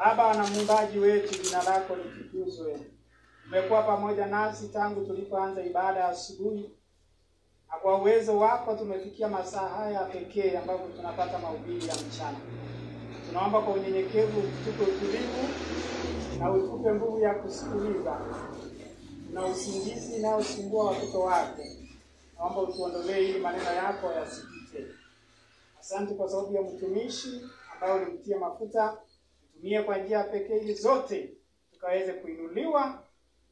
Baba na Muumbaji wetu, jina lako litukuzwe. Umekuwa pamoja nasi tangu tulipoanza ibada ya asubuhi. Na kwa uwezo wako tumefikia masaa haya pekee ambapo tunapata mahubiri ya mchana. Tunaomba kwa unyenyekevu tupe utulivu na utupe nguvu ya kusikiliza. Na usingizi na usumbua watoto wako. Naomba utuondolee ili maneno yako yasikike. Asante kwa sababu ya mtumishi ambao ulimtia mafuta. Tumie kwa njia pekee ili zote tukaweze kuinuliwa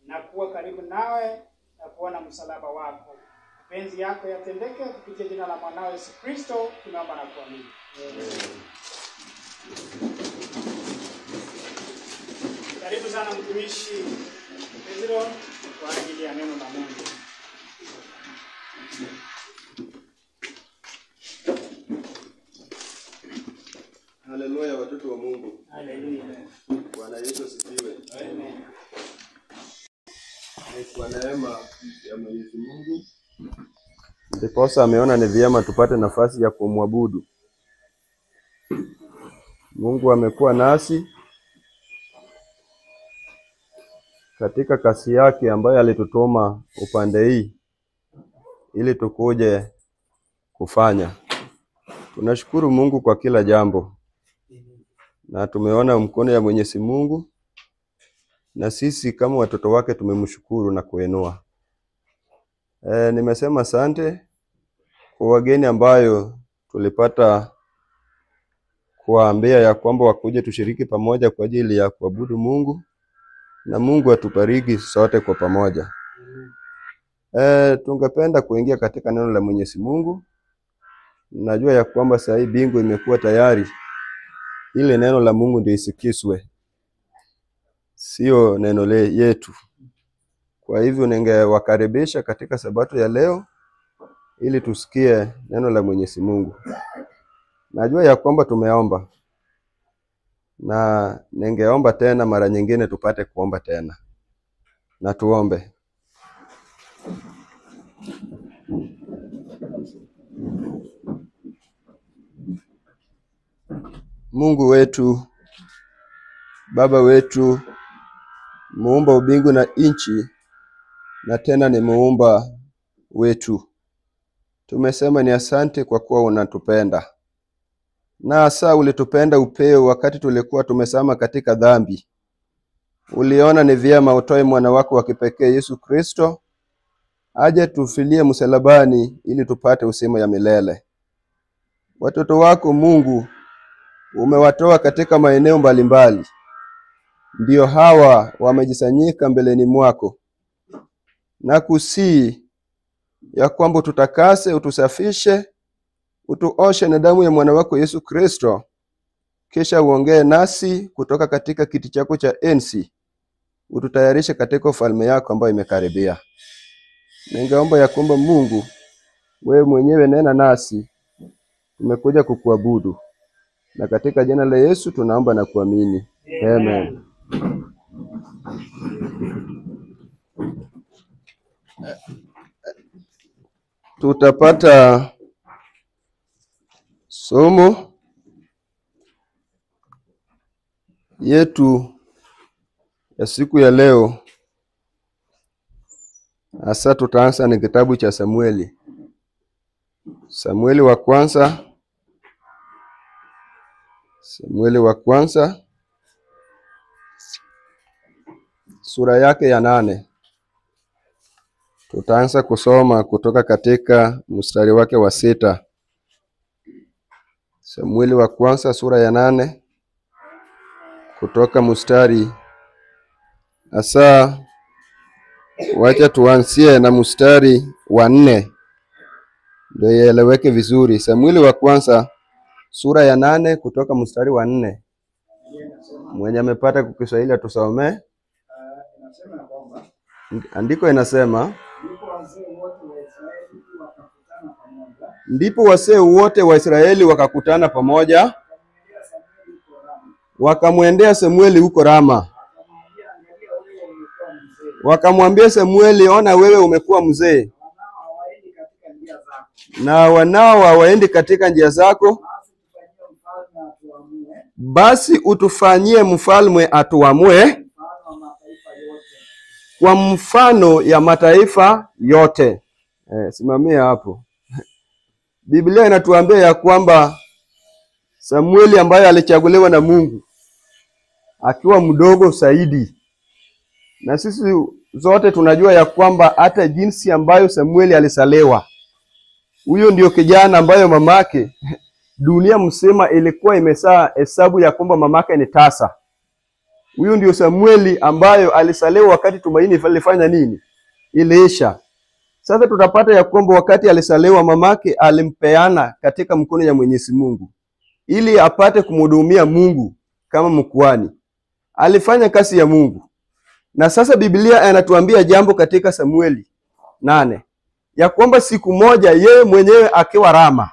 na kuwa karibu nawe na kuona msalaba wako. Mapenzi yako yatendeke kupitia jina la mwanao Yesu Kristo tunaomba na kuamini. Karibu sana mtumishi Pedro kwa ajili ya neno la Mungu. Haleluya watoto wa Mungu. Haleluya. Bwana Yesu asifiwe. Amen. Kwa neema ya Mwenyezi Mungu ndiposa ameona ni vyema tupate nafasi ya kumwabudu. Mungu amekuwa nasi katika kasi yake ambayo alitutuma upande hii ili tukuje kufanya. Tunashukuru Mungu kwa kila jambo. Na tumeona mkono ya Mwenyezi Mungu na sisi kama watoto wake tumemshukuru na kuinua. Nimesema asante kwa wageni ambayo tulipata kuwaambia ya kwamba wakuje tushiriki pamoja kwa ajili ya kuabudu Mungu na Mungu atubariki sote kwa pamoja. Tungependa kuingia katika neno la Mwenyezi Mungu. Najua ya kwamba saa hii bingu imekuwa tayari. Ile neno la Mungu ndio isikizwe. Sio neno yetu. Kwa hivyo ningewakaribisha katika sabato ya leo ili tusikie neno la Mwenyezi Mungu. Najua ya kwamba tumeomba. Na ningeomba tena mara nyingine tupate kuomba tena. Na tuombe. Mungu wetu, Baba wetu, muumba mbingu na nchi, na tena ni muumba wetu. Tumesema ni asante kwa kuwa unatupenda. Na hasa ulitupenda upeo wakati tulikuwa tumesama katika dhambi. Uliona ni vyema utoe mwana wako wa kipekee Yesu Kristo, aje tufilie msalabani ili tupate uzima ya milele. Watoto wako Mungu, umewatoa katika maeneo mbalimbali. Ndio hawa wamejisanyika mbeleni mwako. Na kusii ya kwamba tutakase, utusafishe, utuoshe na damu ya mwana wako Yesu Kristo. Kisha uongee nasi kutoka katika kiti chako cha enzi. Ututayarishe katika ufalme yako ambayo imekaribia. Ningeomba ya kwamba Mungu, wewe mwenyewe nena nasi. Tumekuja kukuabudu. Na katika jina la Yesu tunaomba na kuamini. Amen. Tutapata somo yetu ya siku ya leo. Hasa tutaanza ni kitabu cha Samueli. Samueli wa kwanza. Samueli wa kwanza. Sura yake ya 8. Tutaanza kusoma kutoka katika mstari wake wa 6. Samueli wa kwanza sura ya 8. Kutoka mstari. Hasa wacha tuanzie na mstari wa 4. Ndio ieleweke vizuri. Samueli wa kwanza sura ya 8 kutoka mstari wa 4. Mwenye amepata kwa Kiswahili atusomee. Andiko inasema, ndipo wazee wote wa Israeli wakakutana pamoja, wakamwendea Samueli huko Rama. Wakamwambia Samueli, ona wewe umekuwa mzee, na wanao hawaendi katika njia zako, basi utufanyie mfalme atuamue kwa mfano ya mataifa yote. Simamia hapo. Biblia inatuambia ya kwamba Samueli ambaye alichaguliwa na Mungu akiwa mdogo zaidi, na sisi zote tunajua ya kwamba hata jinsi ambayo Samueli alisalewa, huyo ndio kijana ambayo mamake dunia msema ilikuwa imesaa hesabu ya kwamba mamake ni tasa. Huyo ndio Samueli ambayo alisalewa wakati tumaini ilifanya nini? Iliisha. Sasa tutapata ya kwamba wakati alisalewa mamake alimpeana katika mkono ya Mwenyezi Mungu ili apate kumhudumia Mungu kama mkuhani. Alifanya kazi ya Mungu. Na sasa Biblia inatuambia jambo katika Samueli 8 ya kwamba siku moja yeye mwenyewe akiwa Rama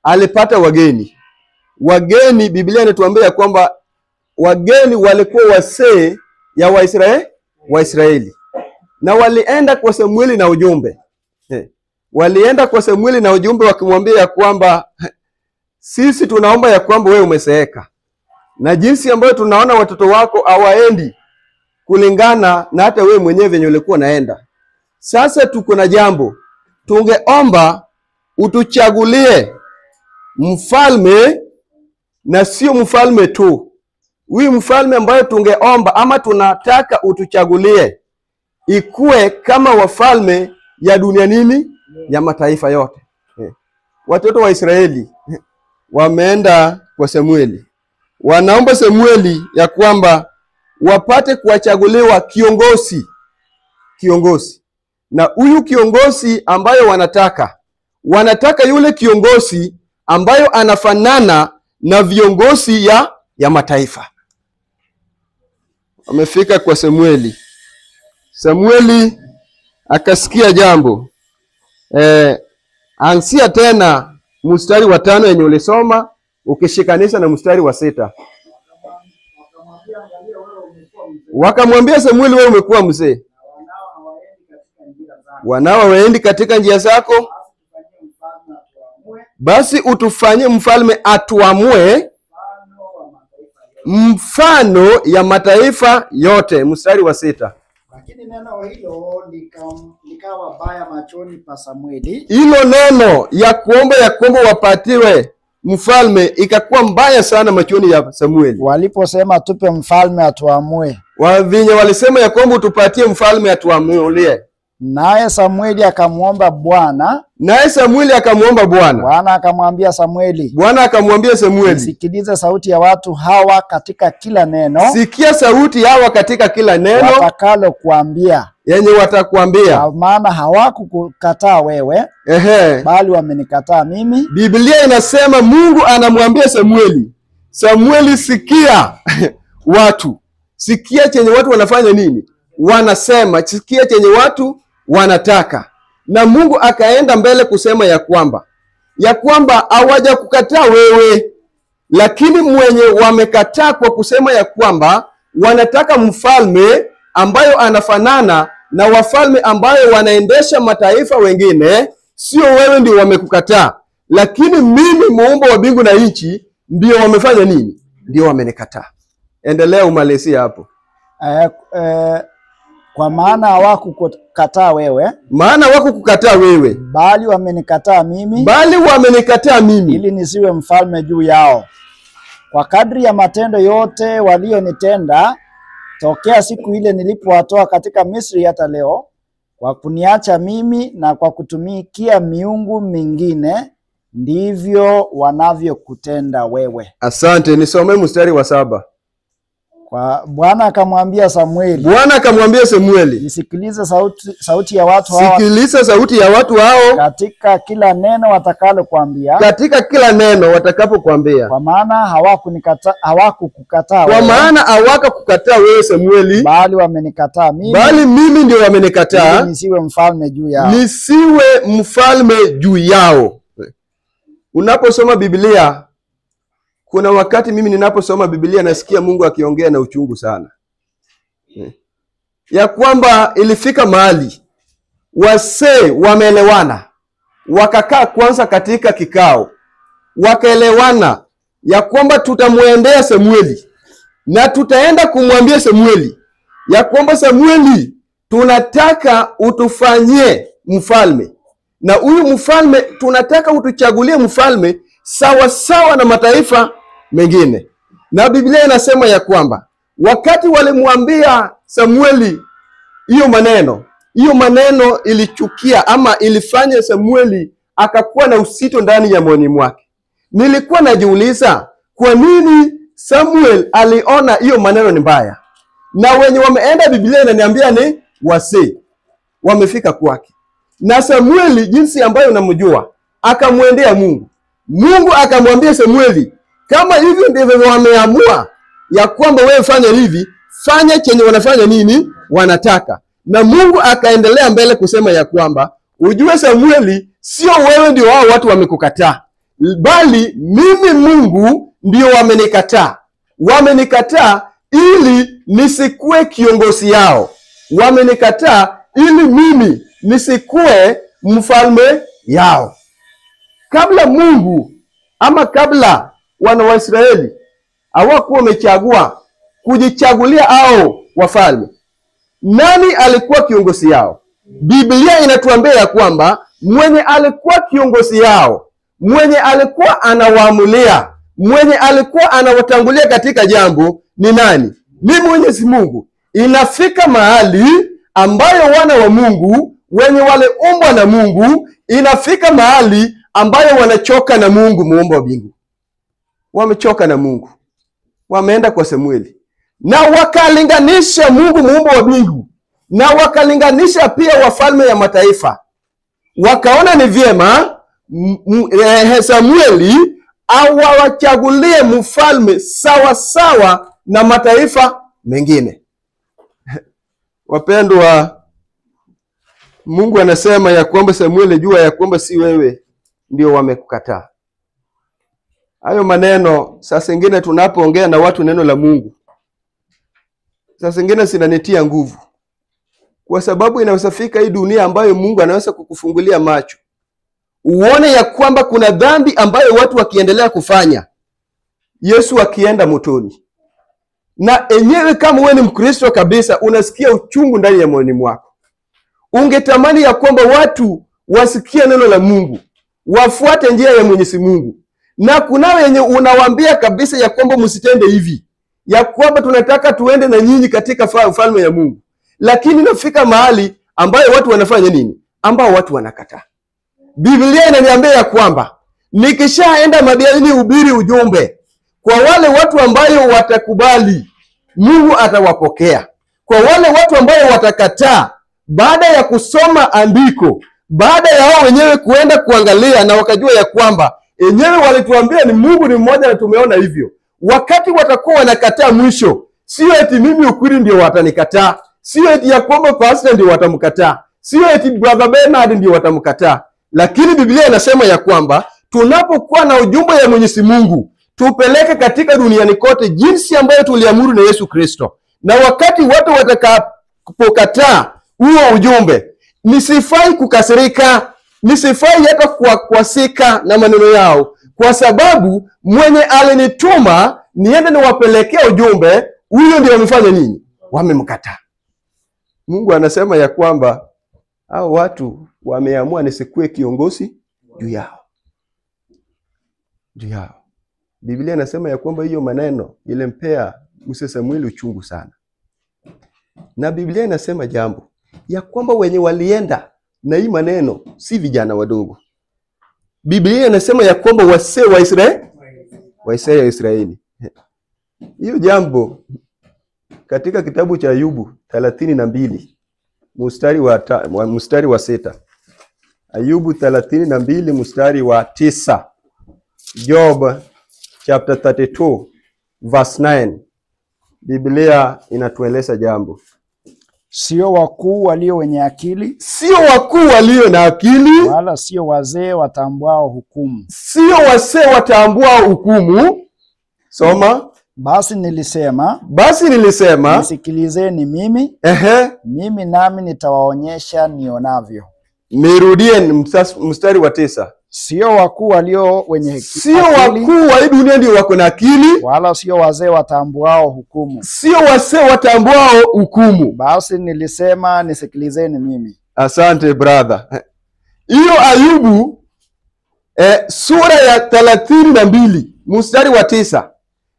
alipata wageni. Wageni, Biblia inatuambia kwamba wageni walikuwa wasee ya Waisraeli. Na walienda kwa Samueli na ujumbe. Walienda kwa Samueli na ujumbe wakimwambia ya kwamba sisi tunaomba ya kwamba wewe umeseeka. Na jinsi ambayo tunaona watoto wako hawaendi kulingana na hata wewe mwenyewe venye ulikuwa naenda. Sasa tuko na jambo. Tungeomba utuchagulie mfalme, na sio mfalme tu. Huyu mfalme ambayo tungeomba ama tunataka utuchagulie ikue kama wafalme ya dunia nini? Ya mataifa yote. Watoto wa Israeli wameenda kwa Samueli. Wanaomba Samueli ya kwamba wapate kuwachaguliwa kiongozi. Na huyu kiongozi ambayo wanataka yule kiongozi ambayo anafanana na viongozi ya mataifa. Wamefika kwa Samueli. Samueli akasikia jambo. Ansia tena mstari wa 5 yenye ulisoma ukishikanisha na mstari wa 6. Wakamwambia Samueli, wewe umekuwa mzee. Wanao waendi katika njia zako. Basi utufanyie mfalme atuamue mfano ya mataifa yote. Mstari wa 6. Lakini neno hilo likawa baya machoni pa Samueli. Hilo neno ya kuomba wapatiwe mfalme ikakuwa mbaya sana machoni ya Samueli. Waliposema tupe mfalme atuamue. Wavinye walisema ya kwamba tupatie mfalme atuamulie. Naye Samueli akamwomba Bwana. Bwana akamwambia Samueli. Sikiliza sauti ya watu hawa katika kila neno. Sikia sauti hawa katika kila neno. Watakalo kuambia. Yenye watakuambia. Kwa maana hawakukukataa wewe. Bali wamenikataa mimi. Biblia inasema Mungu anamwambia Samueli, sikia watu. Sikia chenye watu wanafanya nini? Wanasema, sikia chenye watu wanataka. Na Mungu akaenda mbele kusema ya kwamba hawaja kukataa wewe, lakini mwenye wamekataa kwa kusema ya kwamba wanataka mfalme ambayo anafanana na wafalme ambayo wanaendesha mataifa wengine. Sio wewe ndio wamekukataa, lakini mimi muumba wa mbingu na nchi ndio wamefanya nini? Ndio wamenikataa. Endelea umalizie hapo. Kwa maana hawakukukataa wewe. Bali wamenikataa mimi. Ili nisiwe mfalme juu yao. Kwa kadri ya matendo yote walionitenda tokea siku ile nilipowatoa katika Misri hata leo, kwa kuniacha mimi na kwa kutumikia miungu mingine, ndivyo wanavyokutenda wewe. Asante. Nisome mstari wa 7. Bwana akamwambia Samueli. Sikiliza sauti ya watu hao. Katika kila neno watakapokuambia. Kwa maana hawakukukataa wewe Samueli. Bali wamenikataa mimi. Bali mimi ndio wamenikataa. Nisiwe mfalme juu yao. Unaposoma Biblia, kuna wakati mimi ninaposoma Biblia nasikia Mungu akiongea na uchungu sana. Ya kwamba ilifika mahali wasee wameelewana, wakakaa kwanza katika kikao, wakaelewana ya kwamba tutamwendea Samueli na tutaenda kumwambia Samueli ya kwamba Samueli, tunataka utufanyie mfalme, na huyu mfalme tunataka utuchagulie mfalme sawa sawa na mataifa mengine. Na Biblia inasema ya kwamba wakati walimwambia Samueli hiyo maneno ilichukia ama ilifanya Samueli akakuwa na usito ndani ya moyoni mwake. Nilikuwa najiuliza kwa nini Samuel aliona hiyo maneno ni mbaya, na wenye wameenda Biblia inaniambia ni wazee wamefika kwake. Na Samueli jinsi ambayo unamjua akamwendea Mungu. Mungu akamwambia Samueli, kama hivyo ndivyo wameamua ya kwamba wewe fanya hivi, fanya chenye wanafanya nini wanataka. Na Mungu akaendelea mbele kusema ya kwamba ujue Samueli, sio wewe ndio wao watu wamekukataa, bali mimi Mungu ndio wamenikataa. Wamenikataa ili nisikue kiongozi yao. Wamenikataa ili mimi nisikue mfalme yao. Kabla Mungu ama kabla wana wa Israeli hawakuwa wamechagua kujichagulia hao wafalme, nani alikuwa kiongozi yao? Biblia inatuambia ya kwamba mwenye alikuwa kiongozi yao, mwenye alikuwa anawaamulia, mwenye alikuwa anawatangulia katika jambo ni nani? Ni Mwenyezi Mungu. Inafika mahali ambayo wana wa Mungu wenye waliumbwa na Mungu, inafika mahali ambayo wanachoka na Mungu muumba wa mbingu. Wamechoka na Mungu. Wameenda kwa Samueli na wakalinganisha Mungu muumba wa mbingu na wakalinganisha pia wafalme ya mataifa. Wakaona ni vyema Samueli awachagulie mfalme sawa sawa na mataifa mengine. Wapendwa, Mungu anasema ya kwamba Samueli, jua ya kwamba si wewe ndio wamekukataa. Hayo maneno saa zingine tunapoongea na watu neno la Mungu, saa zingine sinanitia nguvu, kwa sababu inawezafika hii dunia ambayo Mungu anaweza kukufungulia macho uone ya kwamba kuna dhambi ambayo watu wakiendelea kufanya, Yesu akienda motoni. Na enyewe kama wewe ni Mkristo kabisa, unasikia uchungu ndani ya moyoni mwako. Ungetamani ya kwamba watu wasikie neno la Mungu, wafuate njia ya Mwenyezi Mungu. Na kuna wenye unawaambia kabisa ya kwamba msitende hivi, ya kwamba tunataka tuende na nyinyi katika ufalme ya Mungu. Lakini nafika mahali ambayo watu wanafanya nini? Ambao watu wanakataa. Biblia inaniambia ya kwamba nikishaenda Madiani hubiri ujumbe kwa wale watu ambayo watakubali, Mungu atawapokea. Kwa wale watu ambayo watakataa, baada ya kusoma andiko, baada ya wao wenyewe kuenda kuangalia na wakajua ya kwamba enyewe walituambia ni Mungu ni mmoja na tumeona hivyo, wakati watakuwa wanakataa mwisho, sio eti mimi ukweli ndio watanikataa, sio eti ya kwamba pastor ndio watamkataa, sio eti brother Bernard ndio watamkataa, lakini Biblia inasema ya kwamba tunapokuwa na ujumbe ya Mwenyezi Mungu tupeleke katika duniani kote jinsi ambayo tuliamuru na Yesu Kristo. Na wakati watu watakapokataa huo ujumbe, nisifai kukasirika, nisifai hata kuwasika na maneno yao, kwa sababu mwenye alinituma niende niwapelekea ujumbe, huyo ndio wamefanya nini? Wamemkataa. Mungu anasema ya kwamba hao watu wameamua nisikue kiongozi juu yao. Juu yao. Biblia inasema ya kwamba hiyo maneno ilimpea Musa Samueli uchungu sana. Na Biblia inasema jambo ya kwamba wenye walienda na hii maneno si vijana wadogo. Biblia inasema ya kwamba wazee wa Israeli. Hiyo jambo katika kitabu cha Ayubu 32 mstari wa 6. Ayubu 32 mstari wa 9. Job chapter 32 verse 9. Biblia inatueleza jambo. Sio wakuu walio wenye akili, sio wakuu walio na akili, wala sio wazee watambuao hukumu. Sio wazee watambuao hukumu. Soma. Basi nilisema, nisikilizeni mimi, mimi nami nitawaonyesha nionavyo. Nirudie mstari wa 9. Sio wakuu walio wenye sio wakuu wa hii dunia ndio wako na akili, wala sio wazee watambuao hukumu. sio wazee watambuao hukumu. Basi nilisema nisikilizeni mimi. Asante brother. Hiyo Ayubu sura ya 32 mstari wa 9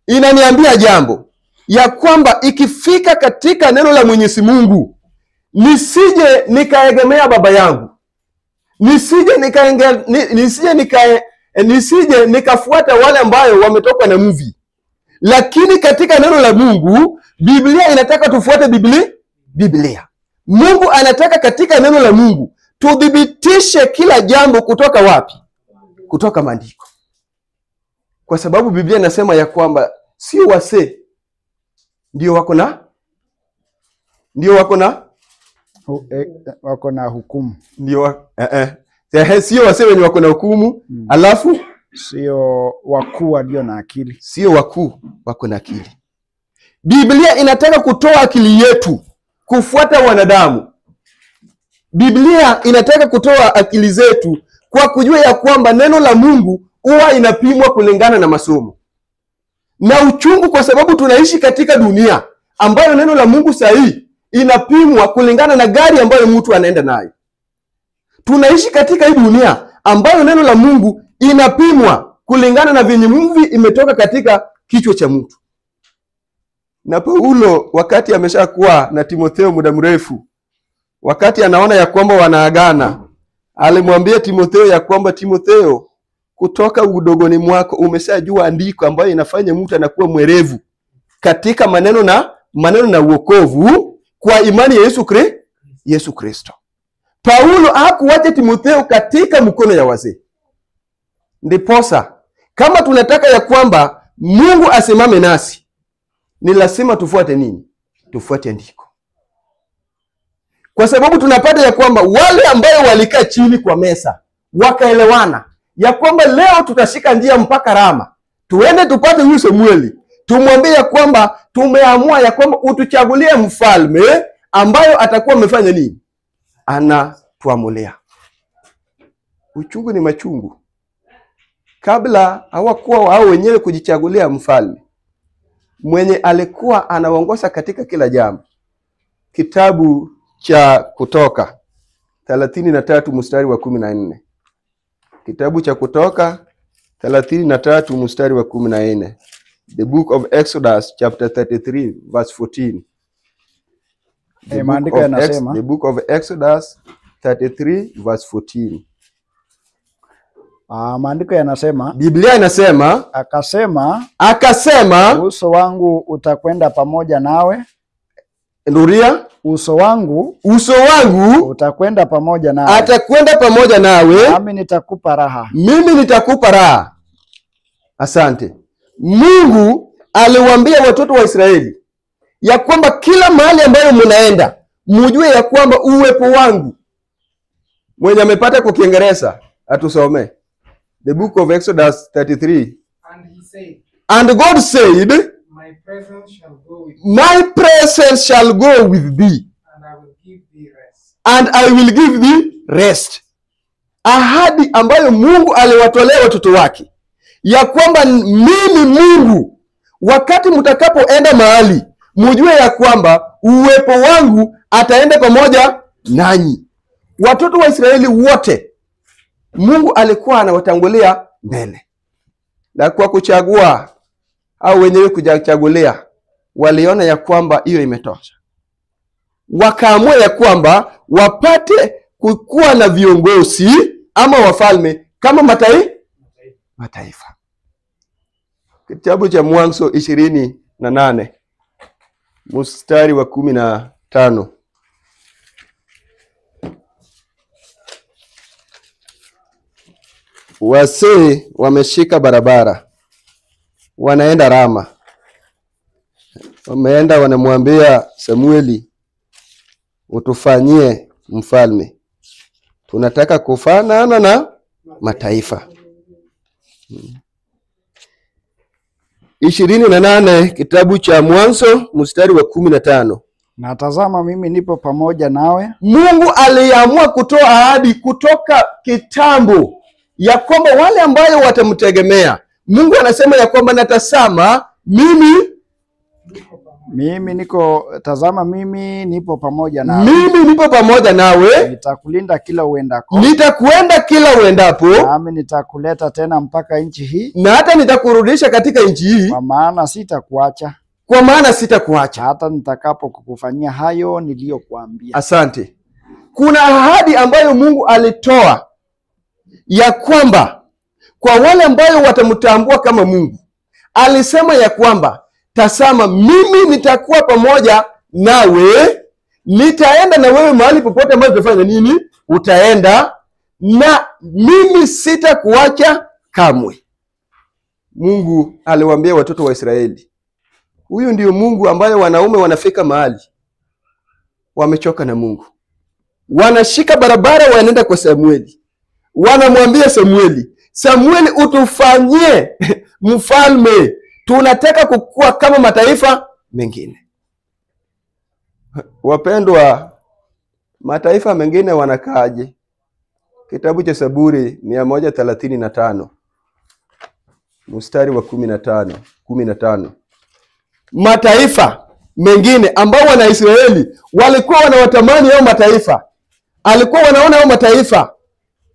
inaniambia jambo ya kwamba ikifika katika neno la Mwenyezi Mungu, nisije nikaegemea baba yangu, nisije nikafuata wale ambayo wametoka na mvi, lakini katika neno la Mungu, Biblia inataka tufuate Biblia. Mungu anataka katika neno la Mungu tudhibitishe kila jambo kutoka wapi? Kutoka maandiko. Kwa sababu Biblia inasema ya kwamba sio wase ndio wako na hukumu. Sio wase wenye wako na hukumu, alafu sio wakuu walio na akili. Sio wakuu wako na akili. Biblia inataka kutoa akili yetu kufuata wanadamu. Biblia inataka kutoa akili zetu kwa kujua ya kwamba neno la Mungu huwa inapimwa kulingana na masomo. Na uchungu kwa sababu tunaishi katika dunia ambayo neno la Mungu sahihi inapimwa kulingana na gari ambayo mtu anaenda nayo. Tunaishi katika hii dunia ambayo neno la Mungu inapimwa kulingana na venye mvi imetoka katika kichwa cha mtu. Na Paulo wakati ameshakuwa na Timotheo muda mrefu, wakati anaona ya kwamba wanaagana, alimwambia Timotheo ya kwamba Timotheo, kutoka udogoni mwako umeshajua andiko ambayo inafanya mtu anakuwa mwerevu katika maneno na wokovu kwa imani ya Yesu Kristo. Paulo hakuacha Timotheo katika mkono ya wazee. Ndiposa kama tunataka ya kwamba Mungu asimame nasi, ni lazima tufuate nini? Tufuate andiko. Kwa sababu tunapata ya kwamba wale ambao walikaa chini kwa mesa wakaelewana ya kwamba leo tutashika njia mpaka Rama, tuende tupate huyu Samueli, tumwambie ya kwamba tumeamua ya kwamba utuchagulie mfalme ambayo atakuwa amefanya nini? Anatuamulia. Uchungu ni machungu. Kabla hawakuwa wao wenyewe kujichagulia mfalme mwenye alikuwa anaongoza katika kila jambo. Kitabu cha Kutoka 33 mstari wa 14. Kitabu cha Kutoka 33 mstari wa 14. The book of Exodus chapter 33 verse 14. Maandiko yanasema, the book of Exodus 33 verse 14. Maandiko yanasema, Biblia inasema, akasema uso wangu utakwenda pamoja nawe. Nduria, uso wangu utakwenda pamoja nawe. Atakwenda pamoja nawe. Mimi nitakupa raha. Mimi nitakupa raha. Asante. Mungu aliwaambia watoto wa Israeli ya kwamba kila mahali ambayo mnaenda, mjue ya kwamba uwepo wangu. Mwenye amepata kwa Kiingereza atusome. The book of Exodus 33. And he said, and God said, my presence shall go with my presence shall go with thee, and I will give thee rest. and I will give thee rest. Ahadi ambayo Mungu aliwatolea watoto wake ya kwamba mimi Mungu, wakati mtakapoenda mahali, mjue ya kwamba uwepo wangu ataenda pamoja nanyi. Watoto wa Israeli wote Mungu alikuwa anawatangulia mbele. Na kwa kuchagua au wenyewe kuchagulia, waliona ya kwamba hiyo imetosha. Wakaamua ya kwamba wapate kukuwa na viongozi ama wafalme kama mataifa. Kitabu cha Mwanzo 28 mstari wa 15. Wasee wameshika barabara, wanaenda Rama. Wameenda wanamwambia Samueli, utufanyie mfalme, tunataka kufanana na mataifa. 28 kitabu cha Mwanzo mstari wa 15. Na tazama mimi nipo pamoja nawe. Mungu aliamua kutoa ahadi kutoka kitambo ya kwamba wale ambayo watamtegemea, Mungu anasema ya kwamba natazama mimi nipo pamoja nawe. Mimi nipo pamoja nawe. Nitakulinda kila uendako. Nitakuenda kila uendapo. Nami nitakuleta tena mpaka nchi hii. Na hata nitakurudisha katika nchi hii. Kwa maana sitakuacha. Hata nitakapo kukufanyia hayo niliyokuambia. Asante. Kuna ahadi ambayo Mungu alitoa ya kwamba kwa wale ambao watamtambua kama Mungu. Alisema ya kwamba tazama, mimi nitakuwa pamoja nawe, nitaenda na wewe mahali popote ambapo utafanya nini? Utaenda, na mimi sitakuacha kamwe. Mungu aliwaambia watoto wa Israeli. Huyu ndio Mungu ambaye wanaume wanafika mahali wamechoka na Mungu. Wanashika barabara wanaenda kwa Samueli. Wanamwambia Samueli, utufanyie mfalme. Tunataka kukua kama mataifa mengine. Wapendwa, mataifa mengine wanakaaje? Kitabu cha Zaburi 135 mstari wa 15. Mataifa mengine ambao wana Israeli walikuwa wanawatamani hao mataifa. Alikuwa wanaona hao mataifa,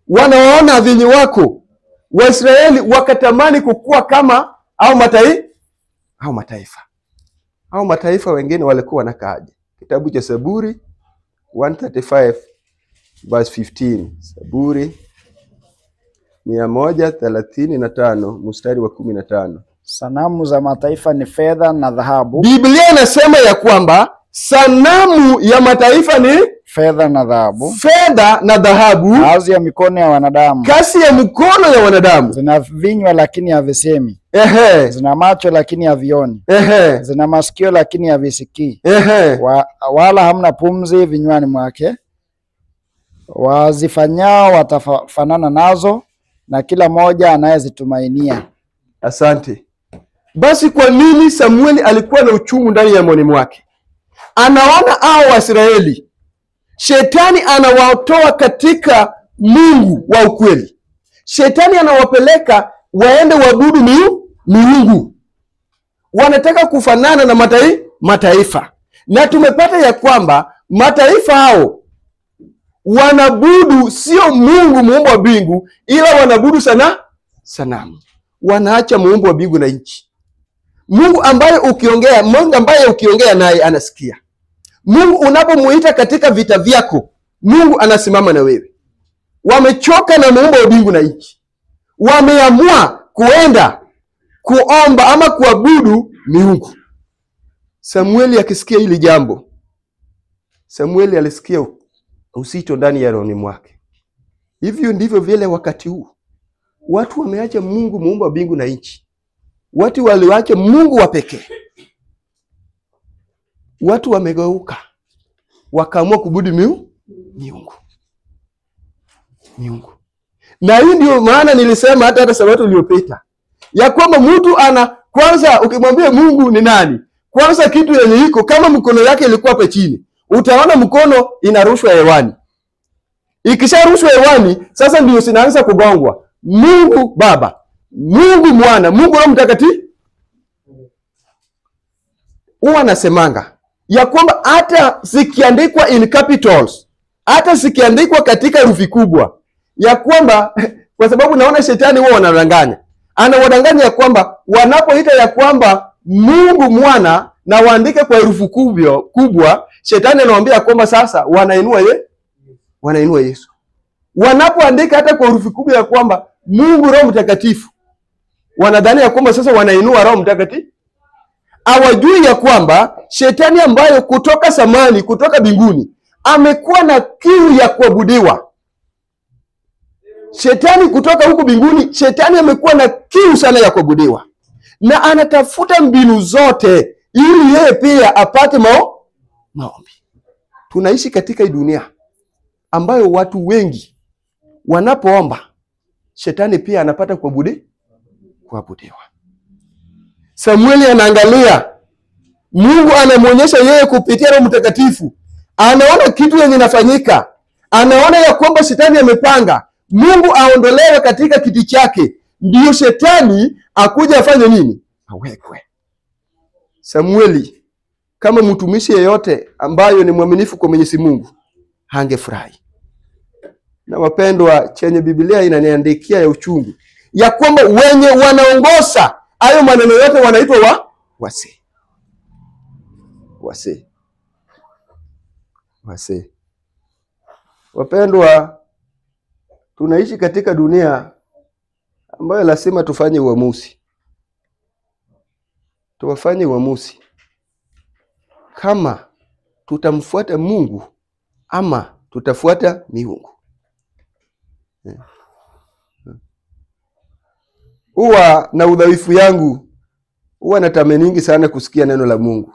wanaona vinyi wako. Waisraeli wakatamani kukua kama au mataifa. Au mataifa wengine walikuwa wanakaaje? Kitabu cha Zaburi 135 verse 15. Zaburi 135 mstari wa 15. Sanamu za mataifa ni fedha na dhahabu. Biblia inasema ya kwamba sanamu ya mataifa ni fedha na dhahabu. Kazi ya mikono ya wanadamu. Zina vinywa lakini havisemi. Zina macho lakini havioni. Zina masikio lakini havisikii. Wala hamna pumzi vinywani mwake. Wazifanyao watafanana nazo, na kila moja anayezitumainia. Asante. Basi kwa nini Samueli alikuwa na uchungu ndani ya moyoni mwake? Anaona hao Waisraeli, Shetani anawatoa katika Mungu wa ukweli. Shetani anawapeleka waende waabudu miungu. Wanataka kufanana na mataifa. Na tumepata ya kwamba mataifa hao wanabudu sio Mungu muumba wa mbingu, ila wanabudu sanamu. Wanaacha muumba wa mbingu na nchi. Mungu ambaye ukiongea naye anasikia. Mungu unapomuita katika vita vyako, Mungu anasimama na wewe. Wamechoka na muumba wa mbingu na nchi. Wameamua kuenda kuomba ama kuabudu miungu. Samueli akisikia hili jambo, Samueli alisikia uzito ndani ya roho mwake. Hivyo ndivyo vile wakati huu watu wameacha Mungu muumba wa mbingu na nchi. Watu waliacha Mungu wa pekee. Watu wamegeuka, wakaamua kuabudu miungu. Na hii ndio maana nilisema hata Sabato iliyopita ya kwamba mtu kwanza ukimwambia Mungu ni nani, kwanza kitu yenye iko kama mkono yake ilikuwa hapo chini, utaona mkono inarushwa hewani. Ikisharushwa hewani, sasa ndio sinaanza kugongwa. Mungu Baba, Mungu Mwana, Mungu Roho Mtakatifu. Huwa nasemanga ya kwamba hata zikiandikwa in capitals, hata zikiandikwa katika herufi kubwa, ya kwamba kwa sababu naona Shetani huwa wanadanganya. Anawadanganya ya kwamba wanapoita ya kwamba Mungu Mwana na waandike kwa herufi kubwa, Shetani anawaambia kwamba sasa wanainua Yesu. Wanapoandika hata kwa herufi kubwa ya kwamba Mungu Roho Mtakatifu, wanadhani ya kwamba sasa wanainua Roho Mtakatifu. Hawajui ya kwamba Shetani ambayo kutoka samani, kutoka mbinguni, amekuwa na kiu ya kuabudiwa. Shetani kutoka huko mbinguni, Shetani amekuwa na kiu sana ya kuabudiwa. Na anatafuta mbinu zote ili yeye pia apate maombi. Tunaishi katika hii dunia ambayo watu wengi wanapoomba, Shetani pia anapata kuabudiwa. Samueli anaangalia, Mungu anamuonyesha yeye kupitia Roho Mtakatifu. Anaona kitu yenye inafanyika. Anaona ya kwamba Shetani amepanga. Mungu aondolewe katika kiti chake, ndiyo shetani akuja afanye nini? Awekwe. Samueli kama mtumishi yeyote ambayo ni mwaminifu kwa Mwenyezi Mungu hangefurahi. Na wapendwa, chenye Biblia inaniandikia ya uchungu ya kwamba wenye wanaongoza hayo maneno yote wanaitwa wase. Wapendwa, tunaishi katika dunia ambayo lazima tufanye uamuzi. Tuwafanye uamuzi kama tutamfuata Mungu ama tutafuata miungu. Huwa na udhaifu yangu, huwa natameningi sana kusikia neno la Mungu.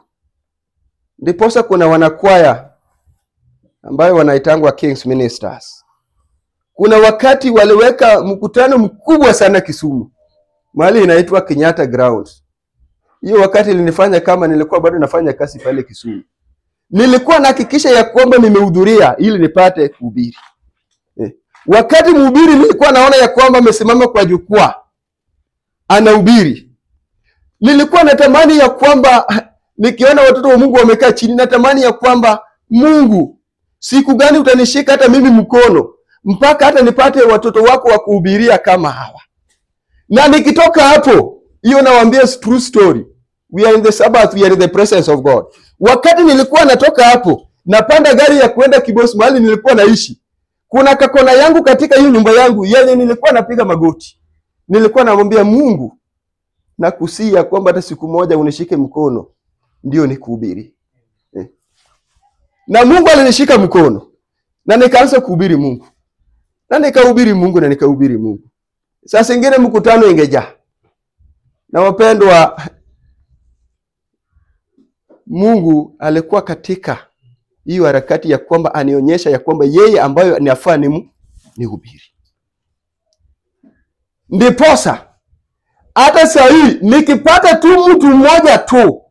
Ndiposa kuna wanakwaya ambayo wanaitangwa Kings Ministers. Kuna wakati waliweka mkutano mkubwa sana Kisumu, mahali inaitwa Kenyatta Grounds. Hiyo wakati ilinifanya kama nilikuwa bado nafanya kazi pale Kisumu. Nilikuwa nahakikisha ya kwamba nimehudhuria ili nipate kuhubiri. Wakati mhubiri nilikuwa naona ya kwamba amesimama kwa jukwaa anahubiri, nilikuwa natamani ya kwamba nikiona watoto wa Mungu wamekaa chini, natamani ya kwamba Mungu, siku gani utanishika hata mimi mkono mpaka hata nipate watoto wako wa kuhubiria kama hawa. Na nikitoka hapo, hiyo nawaambia true story, we are in the Sabbath, we are in the presence of God. Wakati nilikuwa natoka hapo, napanda gari ya kwenda Kibos mahali nilikuwa naishi, kuna kakona yangu katika hiyo nyumba yangu yenye nilikuwa napiga magoti. Nilikuwa namwambia Mungu, nakusia kwamba hata siku moja unishike mkono ndio nikuhubiri. Na Mungu alinishika mkono na nikaanza kuhubiri Mungu. Na nikahubiri Mungu. Sasa ingine mkutano ingejaa. Na wapendwa, Mungu alikuwa katika hiyo harakati ya kwamba anionyesha ya kwamba yeye ambayo anafaa ni hubiri. Ndiposa hata saa hii nikipata tu mtu mmoja tu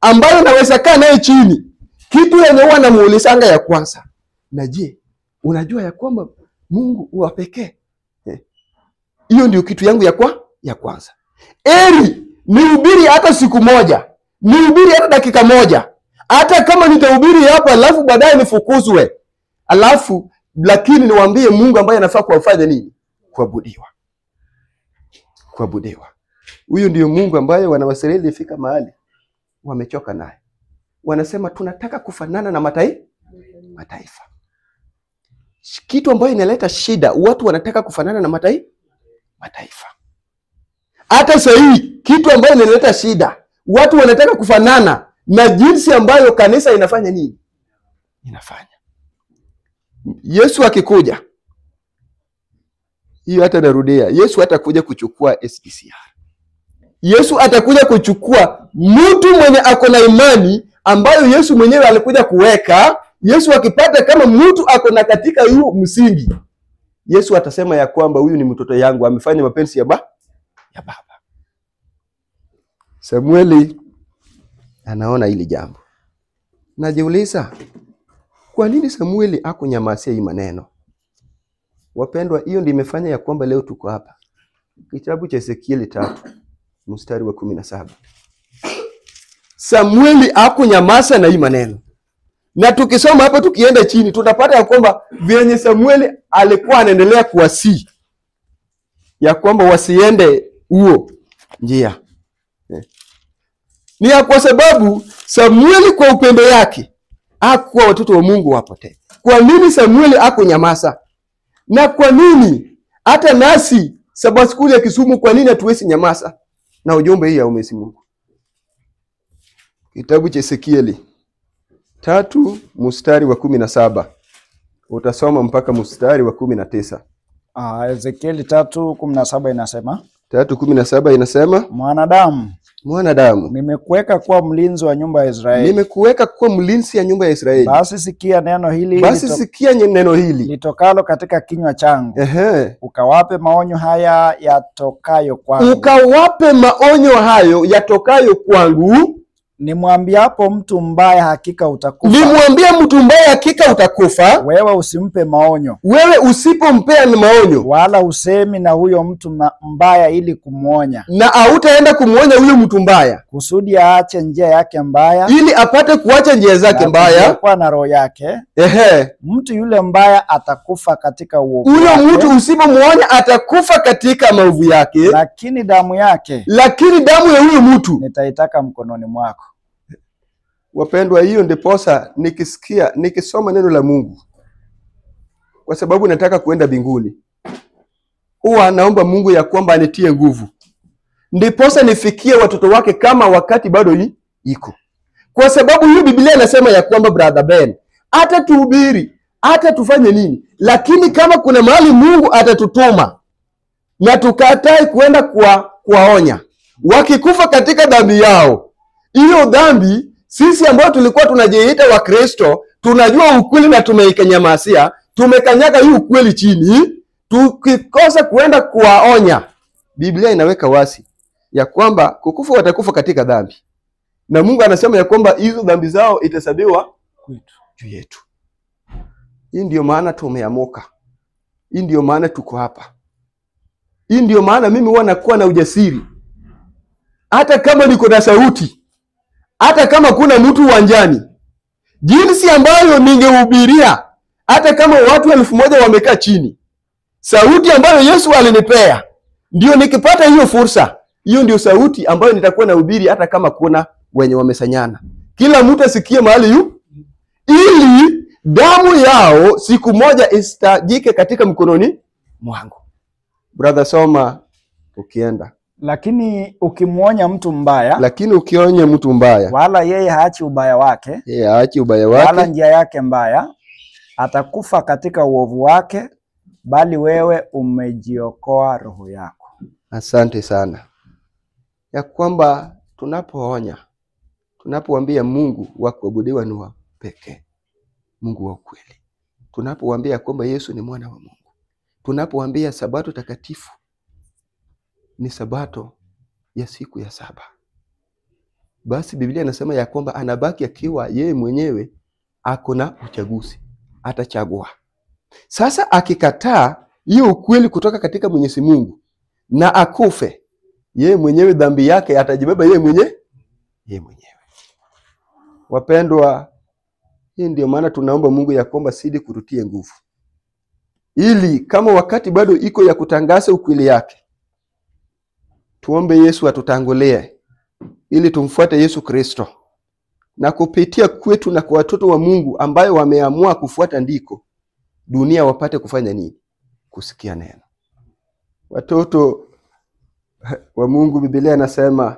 ambayo naweza kaa naye chini, kitu yenye huwa namuulizanga ya kwanza, na je, unajua ya kwamba Mungu huwa pekee? Hiyo ndio kitu yangu ya kwanza. Eri nihubiri hata siku moja, nihubiri hata dakika moja, hata kama nitahubiri hapa alafu baadaye nifukuzwe, lakini niwaambie Mungu ambaye anafaa kuwafanya nini? Kuabudiwa. Huyo ndio Mungu ambaye Wanaisraeli ifika mahali wamechoka naye. Wanasema tunataka kufanana na mataifa. Kitu ambayo inaleta shida, watu wanataka kufanana na mataifa. Hata sasa kitu ambayo inaleta shida, watu wanataka kufanana na jinsi ambayo kanisa inafanya nini? Inafanya. Yesu akikuja, hiyo hata narudia, Yesu hatakuja kuchukua SPCR. Yesu atakuja kuchukua mtu mwenye ako na imani ambayo Yesu mwenyewe alikuja kuweka. Yesu akipata kama mtu ako na katika hiyo msingi, Yesu atasema ya kwamba huyu ni mtoto yangu, amefanya mapenzi ya Baba. Samueli anaona hili jambo. Najiuliza, kwa nini Samueli hakunyamazia hii maneno? Wapendwa, hiyo ndio imefanya ya kwamba leo tuko hapa. Kitabu cha Ezekieli 3 mstari wa 17. Samueli hakunyamaza na hii maneno. Na tukisoma hapa tukienda chini tutapata ya kwamba vyenye Samueli alikuwa anaendelea kuwasii ya kwamba wasiende huo njia. Ni kwa sababu Samueli kwa upendo yake hakuwa watoto wa Mungu wapotee. Kwa nini Samueli hakunyamaza? Na kwa nini hata nasi Sabbath School ya Kisumu, kwa nini hatuwezi nyamaza na ujumbe hii ya Mwenyezi Mungu? Kitabu cha Ezekieli 3 mstari wa 17. Utasoma mpaka mstari wa 19. Ezekieli 3:17 inasema. 3:17 inasema, Mwanadamu, nimekuweka kuwa mlinzi wa nyumba ya Israeli. Nimekuweka kuwa mlinzi ya nyumba ya Israeli. Basi sikia neno hili. Litokalo katika kinywa changu. Ukawape maonyo haya yatokayo kwangu. Nimwambiapo mtu mbaya hakika utakufa. Nimwambia mtu mbaya hakika utakufa. Wewe usimpe maonyo. Wewe usipompea maonyo. Wala usemi na huyo mtu mbaya ili kumuonya. Na hautaenda kumuonya huyo mtu mbaya. Kusudi aache njia yake mbaya. Ili apate kuacha njia zake mbaya. Kwa na roho yake. Mtu yule mbaya atakufa katika uovu wake. Huyo mtu usipomuonya atakufa katika maovu yake. Lakini damu yake. Lakini damu ya huyo mtu nitaitaka mkononi mwako. Wapendwa, hiyo ndiposa nikisoma neno la Mungu, kwa sababu nataka kuenda mbinguni, huwa naomba Mungu ya kwamba anitie nguvu, ndiposa nifikie watoto wake kama wakati bado iko. Kwa sababu hiyo Biblia inasema ya kwamba brother Ben, hata tuhubiri, hata tufanye nini, lakini kama kuna mahali Mungu atatutuma na tukatae kuenda kuwaonya, wakikufa katika dhambi yao, hiyo dhambi sisi ambao tulikuwa tunajiita wa Kristo, tunajua ukweli na tumeikanyamasia, tumekanyaga hii ukweli chini, tukikosa kuenda kuwaonya, Biblia inaweka wasi ya kwamba kukufa watakufa katika dhambi. Na Mungu anasema ya kwamba hizo dhambi zao itahesabiwa juu yetu. Hii ndio maana tumeamuka. Hii ndio maana tuko hapa. Hii ndio maana mimi huwa nakuwa na ujasiri. Hata kama niko na sauti, hata kama kuna mtu uwanjani, jinsi ambayo ningehubiria, hata kama watu 1000 wamekaa chini, sauti ambayo Yesu alinipea, ndio nikipata hiyo fursa, hiyo ndio sauti ambayo nitakuwa nahubiri, hata kama kuna wenye wamesanyana. Kila mtu asikie mahali ili damu yao siku moja istajike katika mkononi mwangu. Brother, soma ukienda. Lakini ukimwonya mtu mbaya, wala yeye haachi ubaya wake, wala njia yake mbaya, atakufa katika uovu wake, bali wewe umejiokoa roho yako. Asante sana. Ya kwamba tunapoonya, tunapoambia Mungu wa kuabudiwa ni wa pekee, Mungu wa kweli, tunapoambia kwamba Yesu ni mwana wa Mungu, tunapoambia sabato takatifu ni sabato ya siku ya 7, basi Biblia inasema ya kwamba anabaki akiwa yeye mwenyewe ako na uchaguzi, atachagua. Sasa akikataa hiyo ukweli kutoka katika Mwenyezi Mungu na akufe, yeye mwenyewe dhambi yake atajibeba yeye mwenyewe. Wapendwa, hii ndio maana tunaomba Mungu ya kwamba sidi kututie nguvu, ili kama wakati bado iko ya kutangaza ukweli yake, tuombe Yesu atutangulie ili tumfuate Yesu Kristo, na kupitia kwetu na kwa watoto wa Mungu ambayo wameamua kufuata ndiko, dunia wapate kufanya nini? Kusikia neno. Watoto wa Mungu, Biblia inasema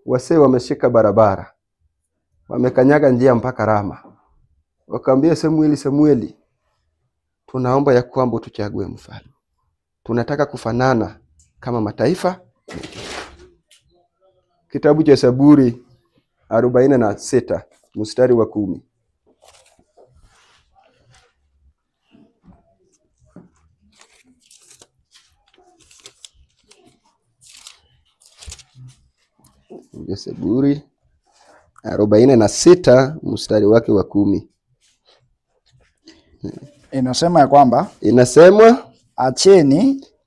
wase wameshika barabara, wamekanyaga njia mpaka Rama, wakaambia Samueli, tunaomba ya kwamba tuchague mfalme, tunataka kufanana kama mataifa. Kitabu cha Zaburi 46 mstari wa 10. Zaburi 46 mstari wake wa 10. Inasema ya kwamba,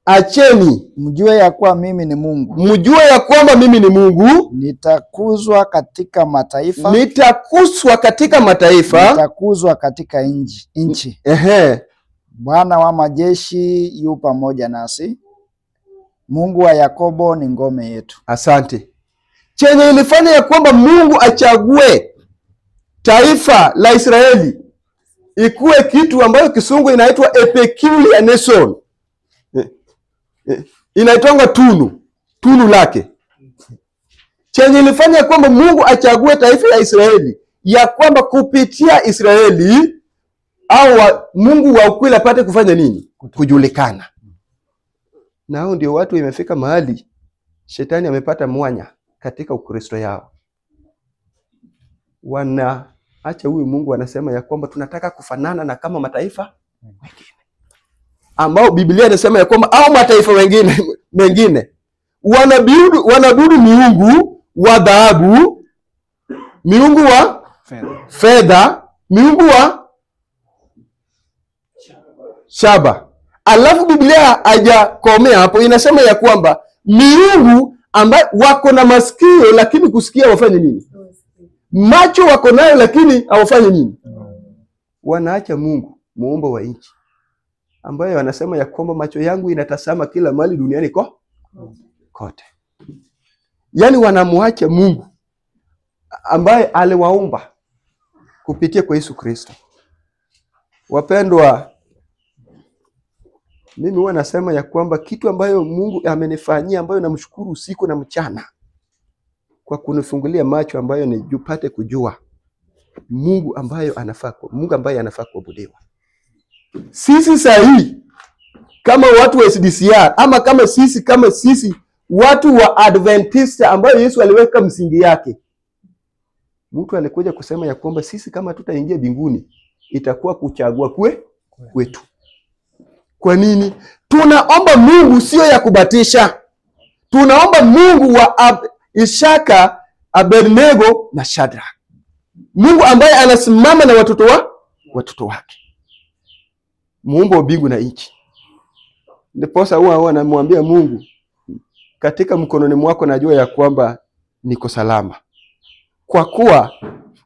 acheni mjue ya kuwa mimi ni Mungu. Mjue ya kwamba mimi ni Mungu. Nitakuzwa katika mataifa. Nitakuzwa katika nchi. Bwana wa majeshi yu pamoja nasi. Mungu wa Yakobo ni ngome yetu. Asante. Chenye ilifanya ya kwamba Mungu achague taifa la Israeli ikuwe kitu ambayo kisungu inaitwa a peculiar nation. Inaitwa tunu lake. Chenye ilifanya kwamba Mungu achague taifa la Israeli ya kwamba kupitia Israeli au Mungu wa ukweli apate kufanya nini? Kujulikana. Na hao ndio watu imefika mahali shetani amepata mwanya katika Ukristo yao. Wanaacha huyu Mungu, wanasema ya kwamba tunataka kufanana na kama mataifa wengine, ambao Biblia inasema ya kwamba au mataifa mengine wanabudu miungu wa dhahabu miungu wa fedha, miungu wa shaba. Alafu Biblia hajakomea hapo, inasema ya kwamba miungu ambayo wako na masikio lakini kusikia wafanye nini? Macho wako nayo lakini hawafanye nini? Wanaacha Mungu muumba wa nchi, ambaye wanasema ya kwamba macho yangu inatazama kila mahali duniani kote. Yaani wanamwacha Mungu ambaye aliwaumba kupitia kwa Yesu Kristo. Wapendwa, mimi huwa nasema ya kwamba kitu ambayo Mungu amenifanyia, ambayo namshukuru usiku na mchana, kwa kunifungulia macho ambayo nijupate kujua Mungu ambaye anafaa kuabudiwa. Sisi sahihi kama watu wa SDCR ama kama sisi watu wa Adventista ambayo Yesu aliweka msingi yake, mtu alikuja kusema ya kwamba sisi kama tutaingia mbinguni itakuwa kuchagua kwetu. Kwa nini? Tunaomba Mungu sio ya kubatisha. Tunaomba Mungu wa Ishaka, Abednego na Shadrach. Mungu ambaye anasimama na watoto wake. Muumba wa mbingu na nchi. Ndiposa huwa anamwambia Mungu, katika mkononi mwako najua ya kwamba niko salama. Kwa kuwa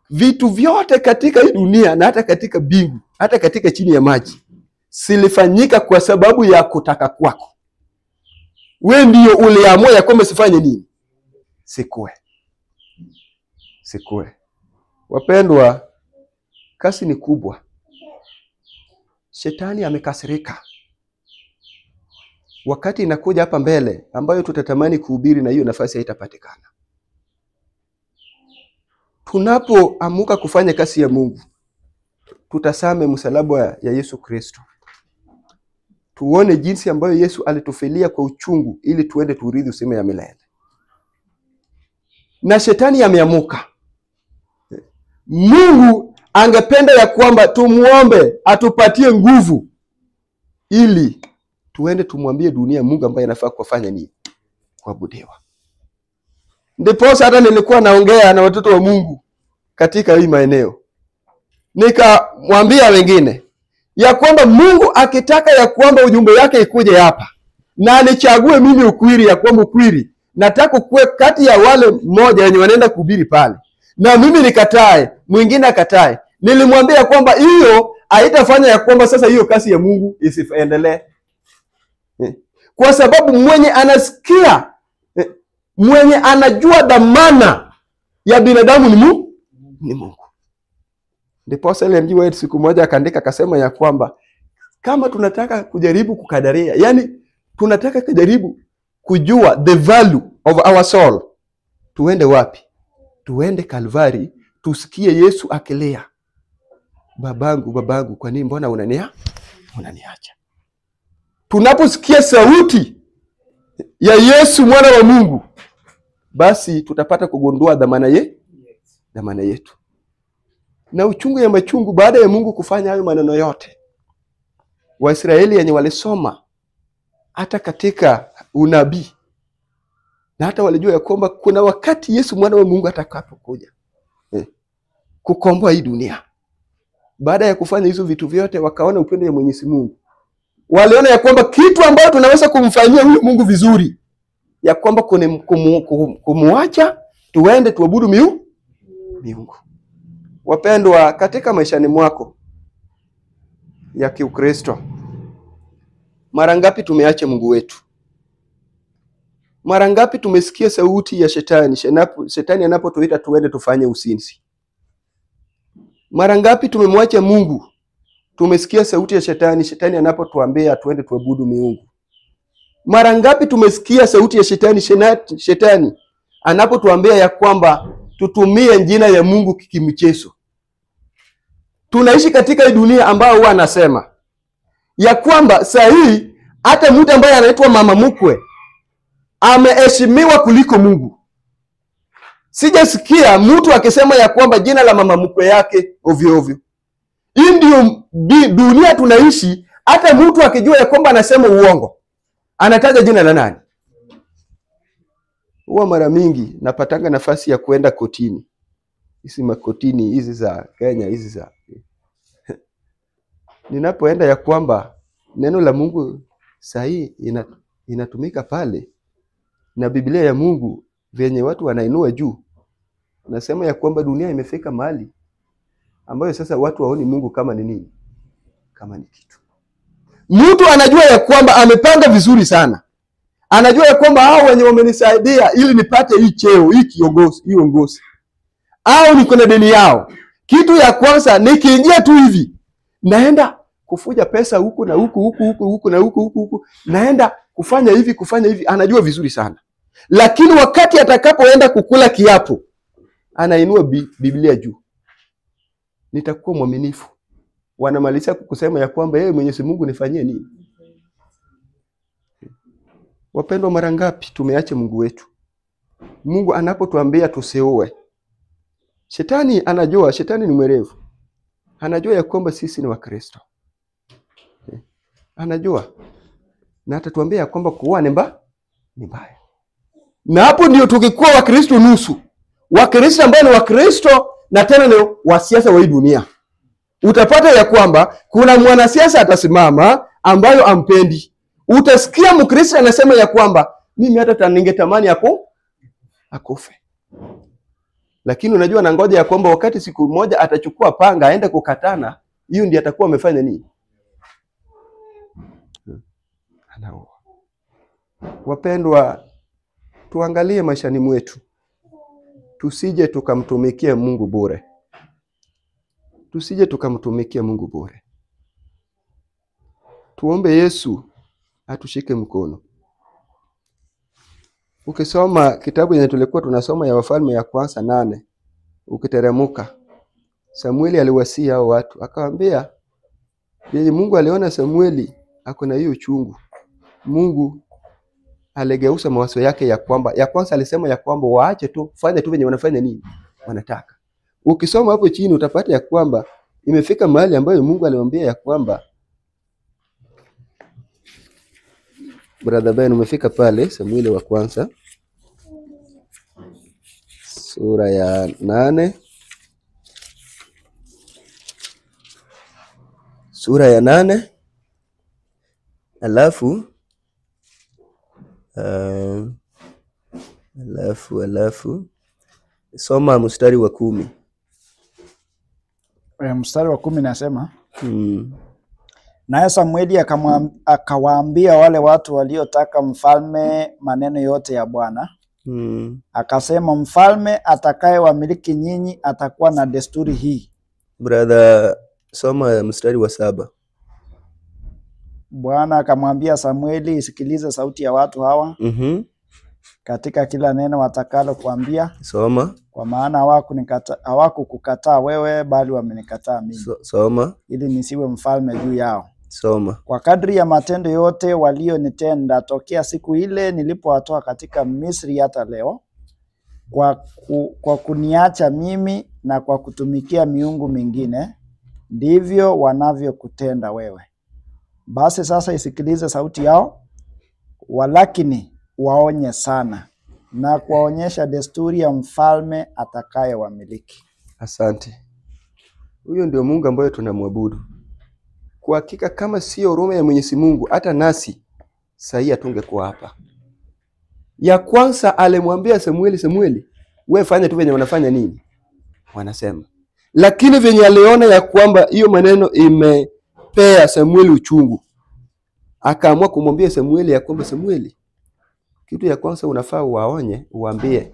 vitu vyote katika hii dunia na hata katika mbingu, hata katika chini ya maji, silifanyika kwa sababu ya kutaka kwako. Wewe ndio uliamua ya kwamba sifanye nini? Sikue. Wapendwa, kasi ni kubwa. Shetani amekasirika. Wakati inakuja hapa mbele ambayo tutatamani kuhubiri na hiyo nafasi haitapatikana. Tunapoamuka kufanya kazi ya Mungu, tutasame msalaba ya Yesu Kristo. Tuone jinsi ambayo Yesu alitufilia kwa uchungu ili tuende turithi uzima ya milele. Na shetani ameamuka. Mungu angependa ya kwamba tumuombe atupatie nguvu ili tuende tumwambie dunia Mungu ambaye anafaa kufanya nini? Kuabudiwa. Ndipo hata nilikuwa naongea na watoto wa Mungu katika hii maeneo, nikamwambia wengine ya kwamba Mungu akitaka ya kwamba ujumbe wake ikuje hapa na anichague mimi ukwiri, ya kwamba ukwiri nataka kuwe kati ya wale mmoja wenye wanaenda kuhubiri pale, na mimi nikatae, mwingine akatae, nilimwambia kwamba hiyo haitafanya ya kwamba sasa hiyo kazi ya Mungu isiendelee. Kwa sababu mwenye anasikia, mwenye anajua dhamana ya binadamu ni Mungu. Ndipo Ellen G. White siku moja akaandika akasema ya kwamba kama tunataka kujaribu kukadiria, yani tunataka kujaribu kujua the value of our soul, tuende wapi? Tuende Kalvari, tusikie Yesu akilia, babangu, kwa nini mbona unaniacha? Tunaposikia sauti ya Yesu mwana wa Mungu, basi tutapata kugundua dhamana yetu. Na uchungu ya machungu, baada ya Mungu kufanya hayo maneno yote, Waisraeli yenye walisoma hata katika unabii, na hata walijua ya kwamba kuna wakati Yesu mwana wa Mungu atakapokuja kukomboa hii dunia. Baada ya kufanya hizo vitu vyote, wakaona upendo ya Mwenyezi Mungu. Waliona ya kwamba kitu ambacho tunaweza kumfanyia huyu Mungu vizuri, ya kwamba kumuacha tuende tuabudu miungu. Wapendwa, katika maishani mwako ya Kiukristo, mara ngapi tumeacha Mungu wetu? Mara ngapi tumesikia sauti ya shetani anapotuita tuende tufanye uzinzi? Mara ngapi tumemwacha Mungu? Tumesikia sauti ya shetani anapotuambia tuende tuabudu miungu. Mara ngapi tumesikia sauti ya shetani anapotuambia ya kwamba tutumie jina ya Mungu kikimchezo? Tunaishi katika hii dunia ambao huwa anasema ya kwamba sahihi hata mtu ambaye anaitwa mama mkwe ameheshimiwa kuliko Mungu. Sijasikia mtu akisema ya kwamba jina la mama mkwe yake ovyo. Hii ndio dunia tunaishi. Hata mtu akijua ya kwamba anasema uongo, anataja jina la nani? Huwa mara mingi napatanga nafasi ya kuenda kotini. hizi makotini hizi za Kenya hizi za ninapoenda ya kwamba neno la Mungu sahihi inatumika pale, na Biblia ya Mungu venye watu wanainua juu, nasema ya kwamba dunia imefika mahali ambayo sasa watu waoni Mungu kama ni nini, kama ni kitu. Mtu anajua ya kwamba amepanga vizuri sana, anajua ya kwamba hao wenye wamenisaidia ili nipate hii cheo, hii kiongozi, au niko na deni yao. Kitu ya kwanza nikiingia tu hivi, naenda kufuja pesa huku na huku na huku, naenda kufanya hivi, anajua vizuri sana. Lakini wakati atakapoenda kukula kiapo, anainua Biblia juu. Nitakuwa mwaminifu. Wanamaliza kusema ya kwamba yeye Mwenyezi Mungu nifanyie nini? Wapendwa, mara ngapi tumeacha Mungu wetu? Mungu anapotuambia tusioe, Shetani anajua, Shetani ni mwerevu. Anajua ya kwamba sisi ni Wakristo. Anajua. Na atatuambia ya kwamba kuoa ni mbaya. Na hapo ndio tukikuwa Wakristo nusu. Wakristo ambao ni Wakristo na tena ni wasiasa wa hii dunia. Utapata ya kwamba kuna mwanasiasa atasimama ambayo ampendi. Utasikia Mkristo anasema ya kwamba mimi hata ningetamani akufe. Lakini unajua na ngoja ya kwamba wakati siku moja atachukua panga aende kukatana, hiyo ndiye atakuwa amefanya nini? Anaoa. Wapendwa, tuangalie maishani mwetu. Tusije tukamtumikia Mungu bure. Tusije tukamtumikia Mungu bure. Tuombe Yesu atushike mkono. Ukisoma kitabu yenye tulikuwa tunasoma ya Wafalme ya kwanza 8, ukiteremuka, Samueli aliwasia hao watu, akawaambia yenye Mungu aliona Samueli ako na hiyo uchungu. Mungu aligeuza mawazo yake ya kwamba ya kwanza alisema ya kwamba waache tu, fanya tu venye wanafanya nini? Wanataka. Ukisoma hapo chini utapata ya kwamba imefika mahali ambayo Mungu aliwaambia ya kwamba brother Ben, umefika pale Samueli wa kwanza sura ya 8, sura ya 8, alafu soma mstari wa 10. Mstari wa 10 nasema naye Samueli akawaambia wale watu waliotaka mfalme maneno yote ya Bwana. Akasema, mfalme atakayewamiliki nyinyi atakuwa na desturi hii. Brother, soma mstari wa 7. Bwana akamwambia Samueli, isikilize sauti ya watu hawa katika kila neno watakalo kuambia. Soma. Kwa maana hawakukukataa wewe, bali wamenikataa mimi. Soma. Ili nisiwe mfalme juu yao. Soma. Kwa kadri ya matendo yote walionitenda tokea siku ile nilipowatoa katika Misri hata leo, kwa kuniacha mimi na kwa kutumikia miungu mingine, ndivyo wanavyokutenda wewe. Basi sasa isikilize sauti yao, walakini waonye sana, na kuwaonyesha desturi ya mfalme atakayewamiliki. Asante. Huyo ndio Mungu ambaye tunamwabudu. Kwa hakika kama sio huruma ya Mwenyezi Mungu, hata nasi sahi hatungekuwa hapa. Ya kwanza alimwambia Samueli, wewe fanya tu venye wanafanya nini? Wanasema. Lakini venye aliona ya kwamba hiyo maneno imepea Samueli uchungu, akaamua kumwambia Samueli ya kwamba Samueli, kitu ya kwanza unafaa uwaonye, uambie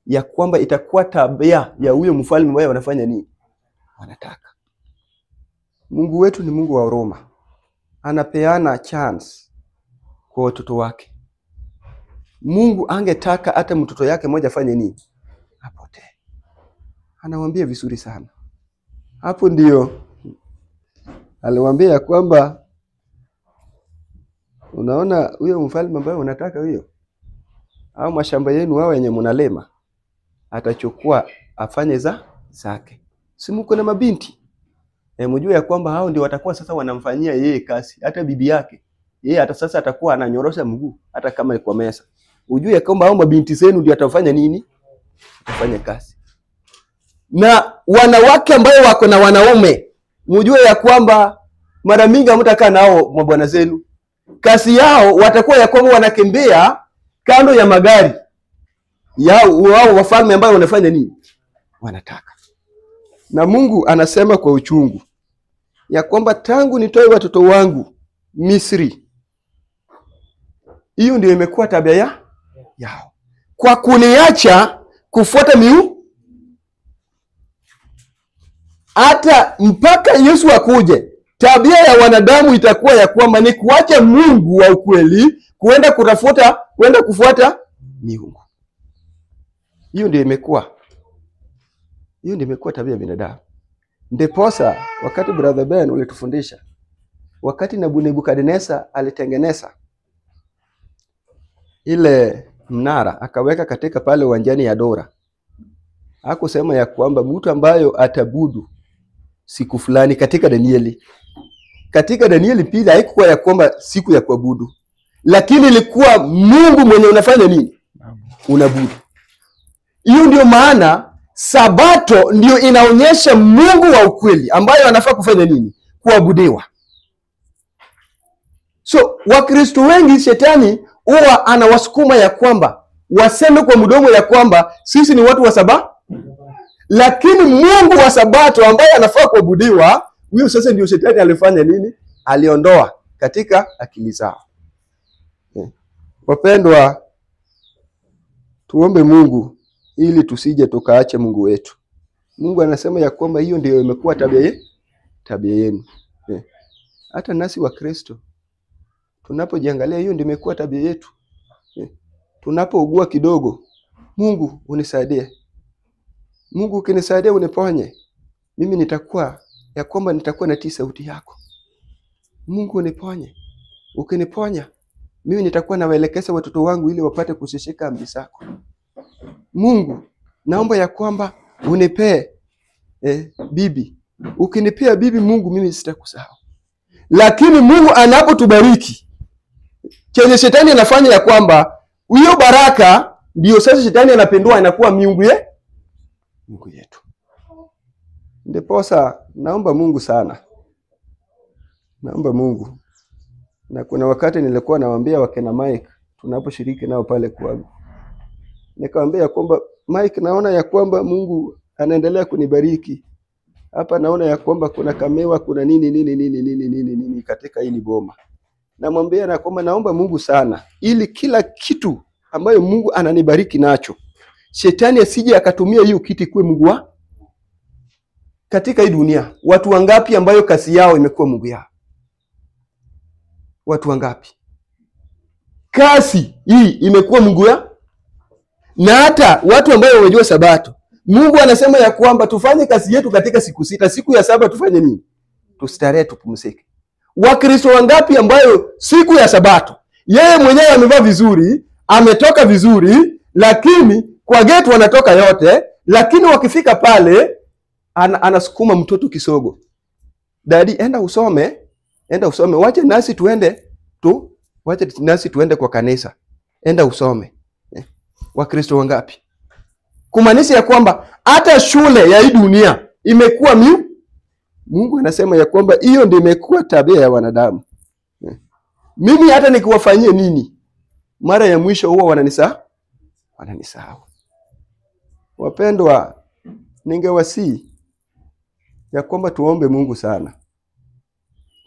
ya kwamba itakuwa tabia ya huyo mfalme ambaye wanafanya nini? Wanataka. Mungu wetu ni Mungu wa huruma. Anapeana chance kwa watoto wake. Mungu angetaka hata mtoto yake mmoja afanye nini? Apotee. Anamwambia vizuri sana. Hapo ndio aliwaambia ya kwamba unaona huyo mfalme ambaye unataka huyo, au mashamba yenu wao yenye mnalema, atachukua afanye zake. Si mko na mabinti? Mjue ya kwamba hao ndio watakuwa sasa wanamfanyia yeye kazi. Hata bibi yake, yeye hata sasa atakuwa ananyorosha mguu hata kama ni kwa mesa. Ujue ya kwamba hao mabinti zenu ndio atafanya nini? Atafanya kazi. Na wanawake ambao wako na wanaume, mjue ya kwamba mara mingi hamtakaa nao mabwana zenu. Kazi yao watakuwa ya kwamba wanakimbia kando ya magari yao wao wafalme ambao wanafanya nini? Wanataka. Na Mungu anasema kwa uchungu ya kwamba tangu nitoe watoto wangu Misri, hiyo ndio imekuwa tabia yao. Kwa kuniacha kufuata hata mpaka Yesu akuje, tabia ya wanadamu itakuwa ya kwamba ni kuacha Mungu wa ukweli, kwenda kufuata miungu. Hiyo ndio imekuwa tabia ya binadamu. Ndiposa wakati Brother Ben ulitufundisha, wakati Nebukadneza alitengeneza ile mnara akaweka katika pale uwanjani ya Dora, hakusema ya kwamba mtu ambayo atabudu siku fulani. Katika Danieli pili haikuwa ya kwamba siku ya kuabudu, lakini ilikuwa Mungu mwenye unafanya nini? Unabudu. Hiyo ndio maana Sabato ndio inaonyesha Mungu wa ukweli ambayo anafaa kufanya nini? Kuabudiwa. So Wakristo wengi shetani huwa anawasukuma ya kwamba waseme kwa mdomo ya kwamba sisi ni watu wa Sabato, lakini Mungu wa Sabato ambaye anafaa kuabudiwa, huyo sasa ndio shetani alifanya nini? Aliondoa katika akili zao. Wapendwa, tuombe Mungu ili tusije tukaache Mungu wetu. Mungu anasema ya kwamba hiyo ndio imekuwa tabia yenu. Hata nasi wa Kristo tunapojiangalia, hiyo ndio imekuwa tabia yetu. Tunapougua kidogo, Mungu unisaidie. Mungu ukinisaidia uniponye, mimi nitakuwa natii sauti yako. Mungu uniponye. Ukiniponya, mimi nitakuwa nawaelekeza watoto wangu ili wapate kushika amri zako. Mungu, naomba ya kwamba unipee bibi. Ukinipea bibi Mungu, mimi sitakusahau. Lakini Mungu anapotubariki, chenye shetani anafanya ya kwamba hiyo baraka ndio sasa shetani anapindua, inakuwa miungu yetu. Ndiposa naomba Mungu sana. Naomba Mungu. Na kuna wakati nilikuwa nawaambia wakina Mike tunaposhiriki nao pale kwangu, nikamwambia kwamba Mike, naona ya kwamba Mungu anaendelea kunibariki. Hapa naona ya kwamba kuna kamewa, kuna nini katika hili boma. Namwambia na kwamba naomba Mungu sana ili kila kitu ambayo Mungu ananibariki nacho, shetani asije akatumia hiyo kitu kuwe Mungu wa katika hii dunia. Watu wangapi ambayo kazi yao imekuwa Mungu yao? Watu wangapi kazi hii imekuwa Mungu ya? Na hata watu ambao wamejua Sabato, Mungu anasema ya kwamba tufanye kazi yetu katika siku 6, siku ya 7 tufanye nini? Tustarehe, tupumzike. Wakristo wangapi ambayo siku ya Sabato yeye mwenyewe amevaa vizuri, ametoka vizuri, lakini kwa gate wanatoka yote, lakini wakifika pale anasukuma mtoto kisogo. Daddy, enda usome, wache nasi tuende kwa kanisa. Enda usome. Wakristo wangapi? Kumaanisha ya kwamba hata shule ya hii dunia imekuwa Mungu anasema ya kwamba hiyo ndio imekuwa tabia ya wanadamu. Mimi hata nikiwafanyie nini, mara ya mwisho huwa wananisahau. Wapendwa, ningewasihi ya kwamba tuombe Mungu sana.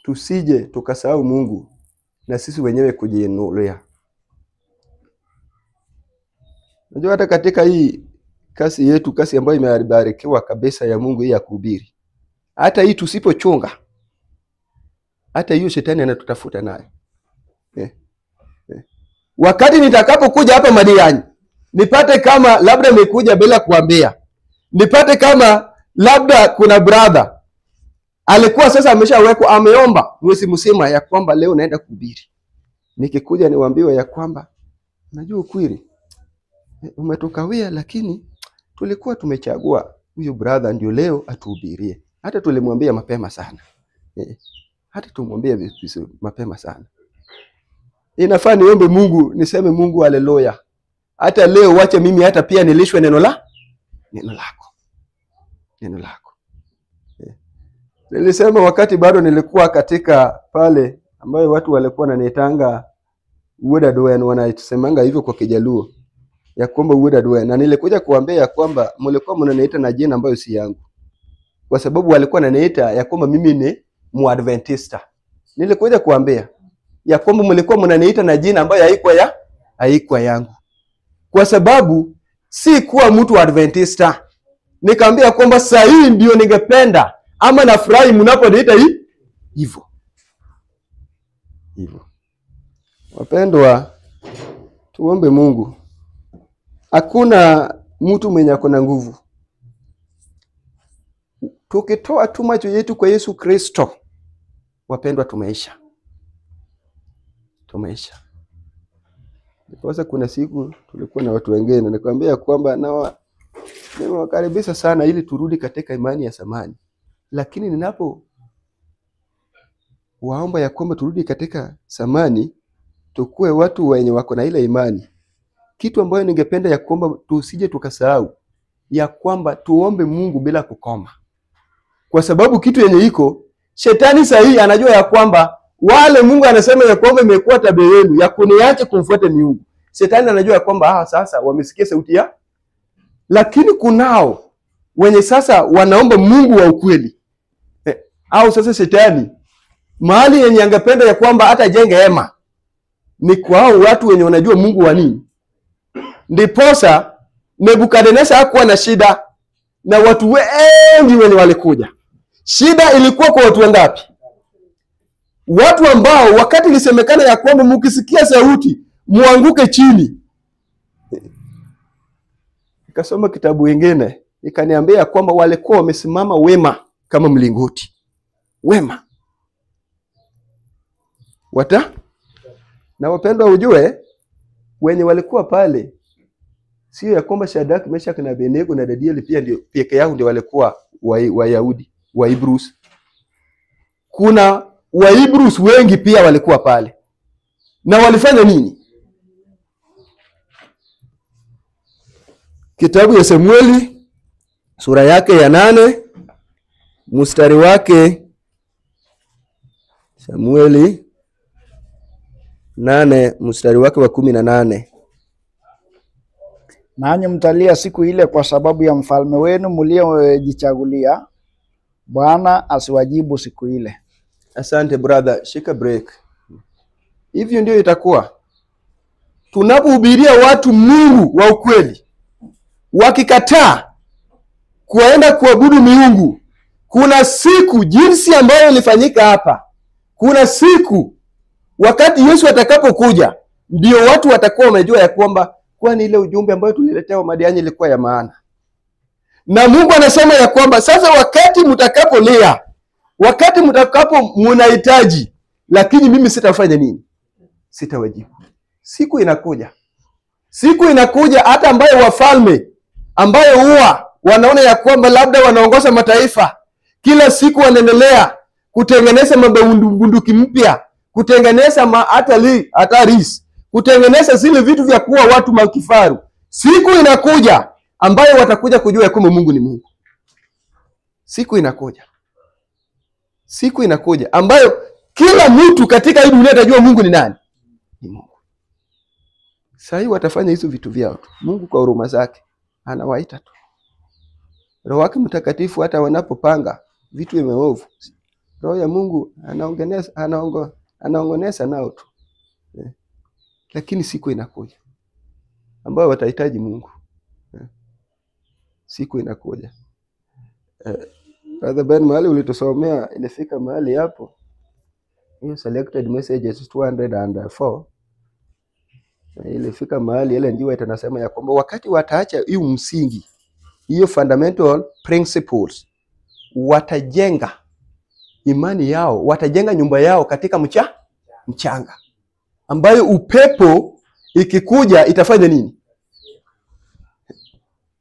Tusije tukasahau Mungu na sisi wenyewe kujiinulia. Unajua hata katika hii kasi yetu, kasi ambayo imebarikiwa kabisa ya Mungu hii ya kuhubiri, hata hii tusipochunga, hata hiyo shetani anatutafuta nayo. Wakati nitakapokuja hapa Madiani, nipate kama labda nimekuja bila kuambia, nipate kama labda kuna brother alikuwa sasa ameshawekwa, ameomba mwezi mzima ya kwamba leo naenda kuhubiri. Nikikuja niwaambiwe ya kwamba najua ukweli umetukawia, lakini tulikuwa tumechagua huyu brother ndio leo atuhubirie. Hata tulimwambia mapema sana. Hata tumwambie mapema sana. Inafaa niombe Mungu, niseme Mungu haleluya. Hata leo wache mimi hata pia nilishwe neno lako. neno lako. Nilisema wakati bado nilikuwa katika pale ambayo watu walikuwa wananiitanga Udadwen, wanasemanga hivyo kwa Kijaluo ya kwamba Udadwen, na nilikuja kuambia ya kwamba mlikuwa mnaniita na jina ambayo si yangu, kwa sababu walikuwa wananiita ya kwamba mimi ni Muadventista. Nilikuja kuambia ya kwamba mlikuwa mnaniita na jina ambayo haikuwa yangu, kwa sababu si kuwa mtu wa Adventista. Nikaambia kwamba saa hii ndio ningependa ama nafurahi mnaponiita hivyo. Wapendwa, tuombe Mungu. Hakuna mtu mwenye akona nguvu. Tukitoa tu macho yetu kwa Yesu Kristo, wapendwa, tumeisha. Sasa kuna siku tulikuwa na watu wengine, nikamwambia kwamba nimewakaribisha sana ili turudi katika imani ya zamani. Lakini ninapo waomba ya kwamba turudi katika zamani, tukue watu wenye wako na ile imani. Kitu ambayo ningependa ya kwamba tusije tukasahau ya kwamba tuombe Mungu bila kukoma. Kwa sababu kitu yenye iko, shetani sahihi anajua ya kwamba wale Mungu anasema ya kwamba imekuwa tabia yenu ya kuniacha kumfuata miungu. Shetani anajua ya kwamba sasa wamesikia sauti ya. Lakini kunao wenye sasa wanaomba Mungu wa ukweli. Au sasa shetani mahali yenye angependa ya kwamba hata jenge hema ni kwa hao watu wenye wanajua Mungu wa nini. Ndiposa Nebukadneza hakuwa na shida na watu wengi wenye walikuja. Shida ilikuwa kwa watu wangapi? Watu ambao wakati ilisemekana ya kwamba mkisikia sauti muanguke chini. Nikasoma kitabu kingine ikaniambia kwamba walikuwa wamesimama wema kama mlingoti. Wema. Na wapendwa, ujue wenye walikuwa pale sio ya kwamba Shadrach, Meshach na Abednego na Danieli pia ndio peke yao ndio walikuwa Wayahudi, Wahibrews. Kuna Wahibrews wengi pia walikuwa pale. Na walifanya nini? Kitabu ya Samueli sura yake ya 8 mstari wake, Samueli 8 mstari wake wa 18. Nanyi mtalia siku ile kwa sababu ya mfalme wenu mliojichagulia. Bwana asiwajibu siku ile. Asante brother, shika break. Hivyo ndio itakuwa. Tunapohubiria watu Mungu wa ukweli, wakikataa kuenda kuabudu miungu, kuna siku jinsi ambayo ilifanyika hapa. Kuna siku wakati Yesu atakapokuja, ndio watu watakuwa wamejua ya kwamba kwani ile ujumbe ambayo tuliletea Madiani ilikuwa ya maana. Na Mungu anasema ya kwamba sasa wakati mtakapolia, wakati mtakapo mnahitaji, lakini mimi sitafanya nini? Sitawajibu. Siku inakuja. Siku inakuja hata ambayo wafalme ambayo huwa wanaona ya kwamba labda wanaongoza mataifa, kila siku wanaendelea kutengeneza mabunduki mpya, kutengeneza hataris, kutengeneza zile vitu vya kuwa watu makifaru. Siku inakuja ambayo watakuja kujua ya kwamba Mungu ni Mungu. Siku inakuja. Siku inakuja ambayo kila mtu katika hii dunia atajua Mungu ni nani? Ni Mungu. Sasa hii watafanya hizo vitu vyao tu. Mungu kwa huruma zake anawaita tu. Roho wake Mtakatifu hata wanapopanga vitu vimeovu, Roho ya Mungu anaongonesa nao tu. Lakini siku inakuja ambayo watahitaji Mungu. Siku inakuja. Brother Ben, mahali ulitusomea ilifika mahali hapo. Hiyo selected messages 204. Ilifika mahali ile ndio itanasema ya kwamba wakati wataacha hiyo msingi, hiyo fundamental principles, watajenga imani yao, watajenga nyumba yao katika mchanga. Ambayo upepo ikikuja itafanya nini?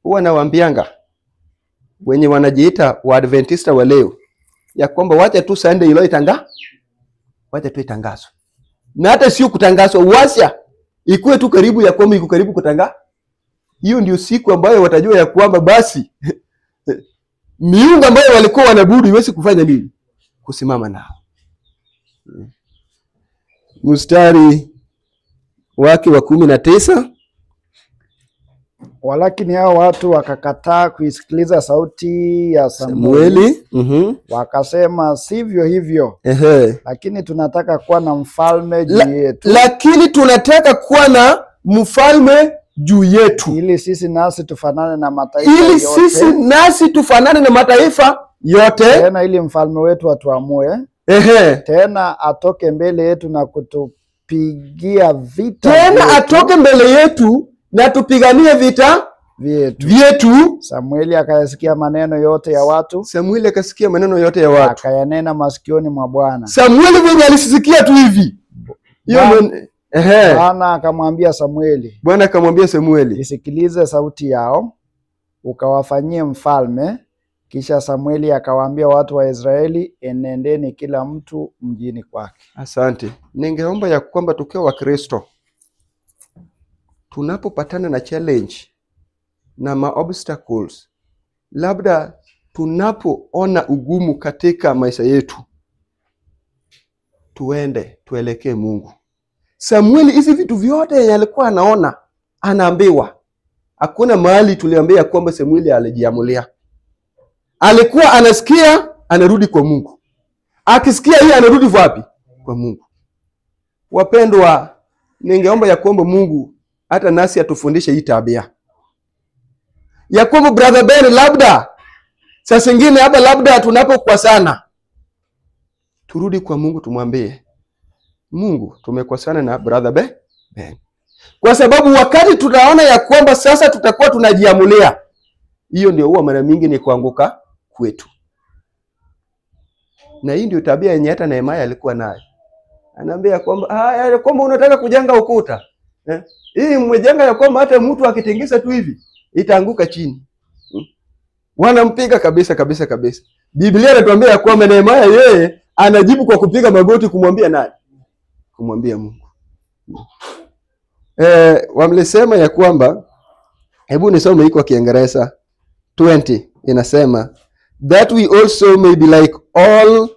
Huwa nawaambianga wenye wanajiita Waadventista wa leo ya kwamba wacha tu Sunday ile wacha tu itangazwe. Na hata sio kutangazwa, washa ikuwe tu karibu ya kwamba iko karibu kutanga. Hiyo ndio siku ambayo watajua ya kwamba basi miungu ambayo walikuwa wanaabudu iwezi kufanya nini? Kusimama nao. Mstari wake wa 19, walakini hao watu wakakataa kuisikiliza sauti ya Samueli. Wakasema, sivyo hivyo. Lakini tunataka kuwa na mfalme juu yetu. Lakini tunataka kuwa na mfalme juu yetu, ili sisi nasi tufanane na mataifa yote. Tena ili mfalme wetu atuamue. Tena atoke mbele yetu na kutupigia vita. Tena atoke mbele yetu na tupiganie vita vyetu. Samueli akayasikia maneno yote ya watu. Samueli akasikia maneno yote ya watu, akayanena masikioni mwa Bwana. Samueli venye alisikia tu hivi. Bwana akamwambia Samueli. Bwana akamwambia Samueli, isikilize sauti yao, ukawafanyie mfalme. Kisha Samueli akawaambia watu wa Israeli, enendeni kila mtu mjini kwake. Asante. Ningeomba ya kwamba tukiwa wa Kristo, tunapopatana na challenge na obstacles, labda tunapoona ugumu katika maisha yetu, tuelekee Mungu. Samueli hizi vitu vyote alikuwa anaona, anaambiwa. Hakuna mahali tuliambia kwamba Samueli alijiamulia. Alikuwa anasikia, anarudi kwa Mungu. Akisikia hii anarudi wapi? Kwa Mungu. Wapendwa, ningeomba ya kwamba Mungu hata nasi atufundishe hii tabia. Ya kwamba brother Ben, labda saa zingine hapa labda tunapokuwa sana, turudi kwa Mungu tumwambie, Mungu, tumekosana na brother Ben. Kwa sababu wakati tutaona ya kwamba sasa tutakuwa tunajiamulia, hiyo ndio huwa mara mingi ni kuanguka kwetu. Na hii ndio tabia yenye hata Nehemia alikuwa nayo. Anaambia kwamba unataka kujenga ukuta. Hii mmejenga ya kwamba hata mtu akitingisa tu hivi itaanguka chini. Wanampiga kabisa. Biblia inatuambia ya kwamba Nehemia yeye anajibu kwa kupiga magoti kumwambia nani? Kumwambia Mungu. Wamlisema ya kwamba, hebu nisome hii kwa Kiingereza. 20 inasema, that we also may be like all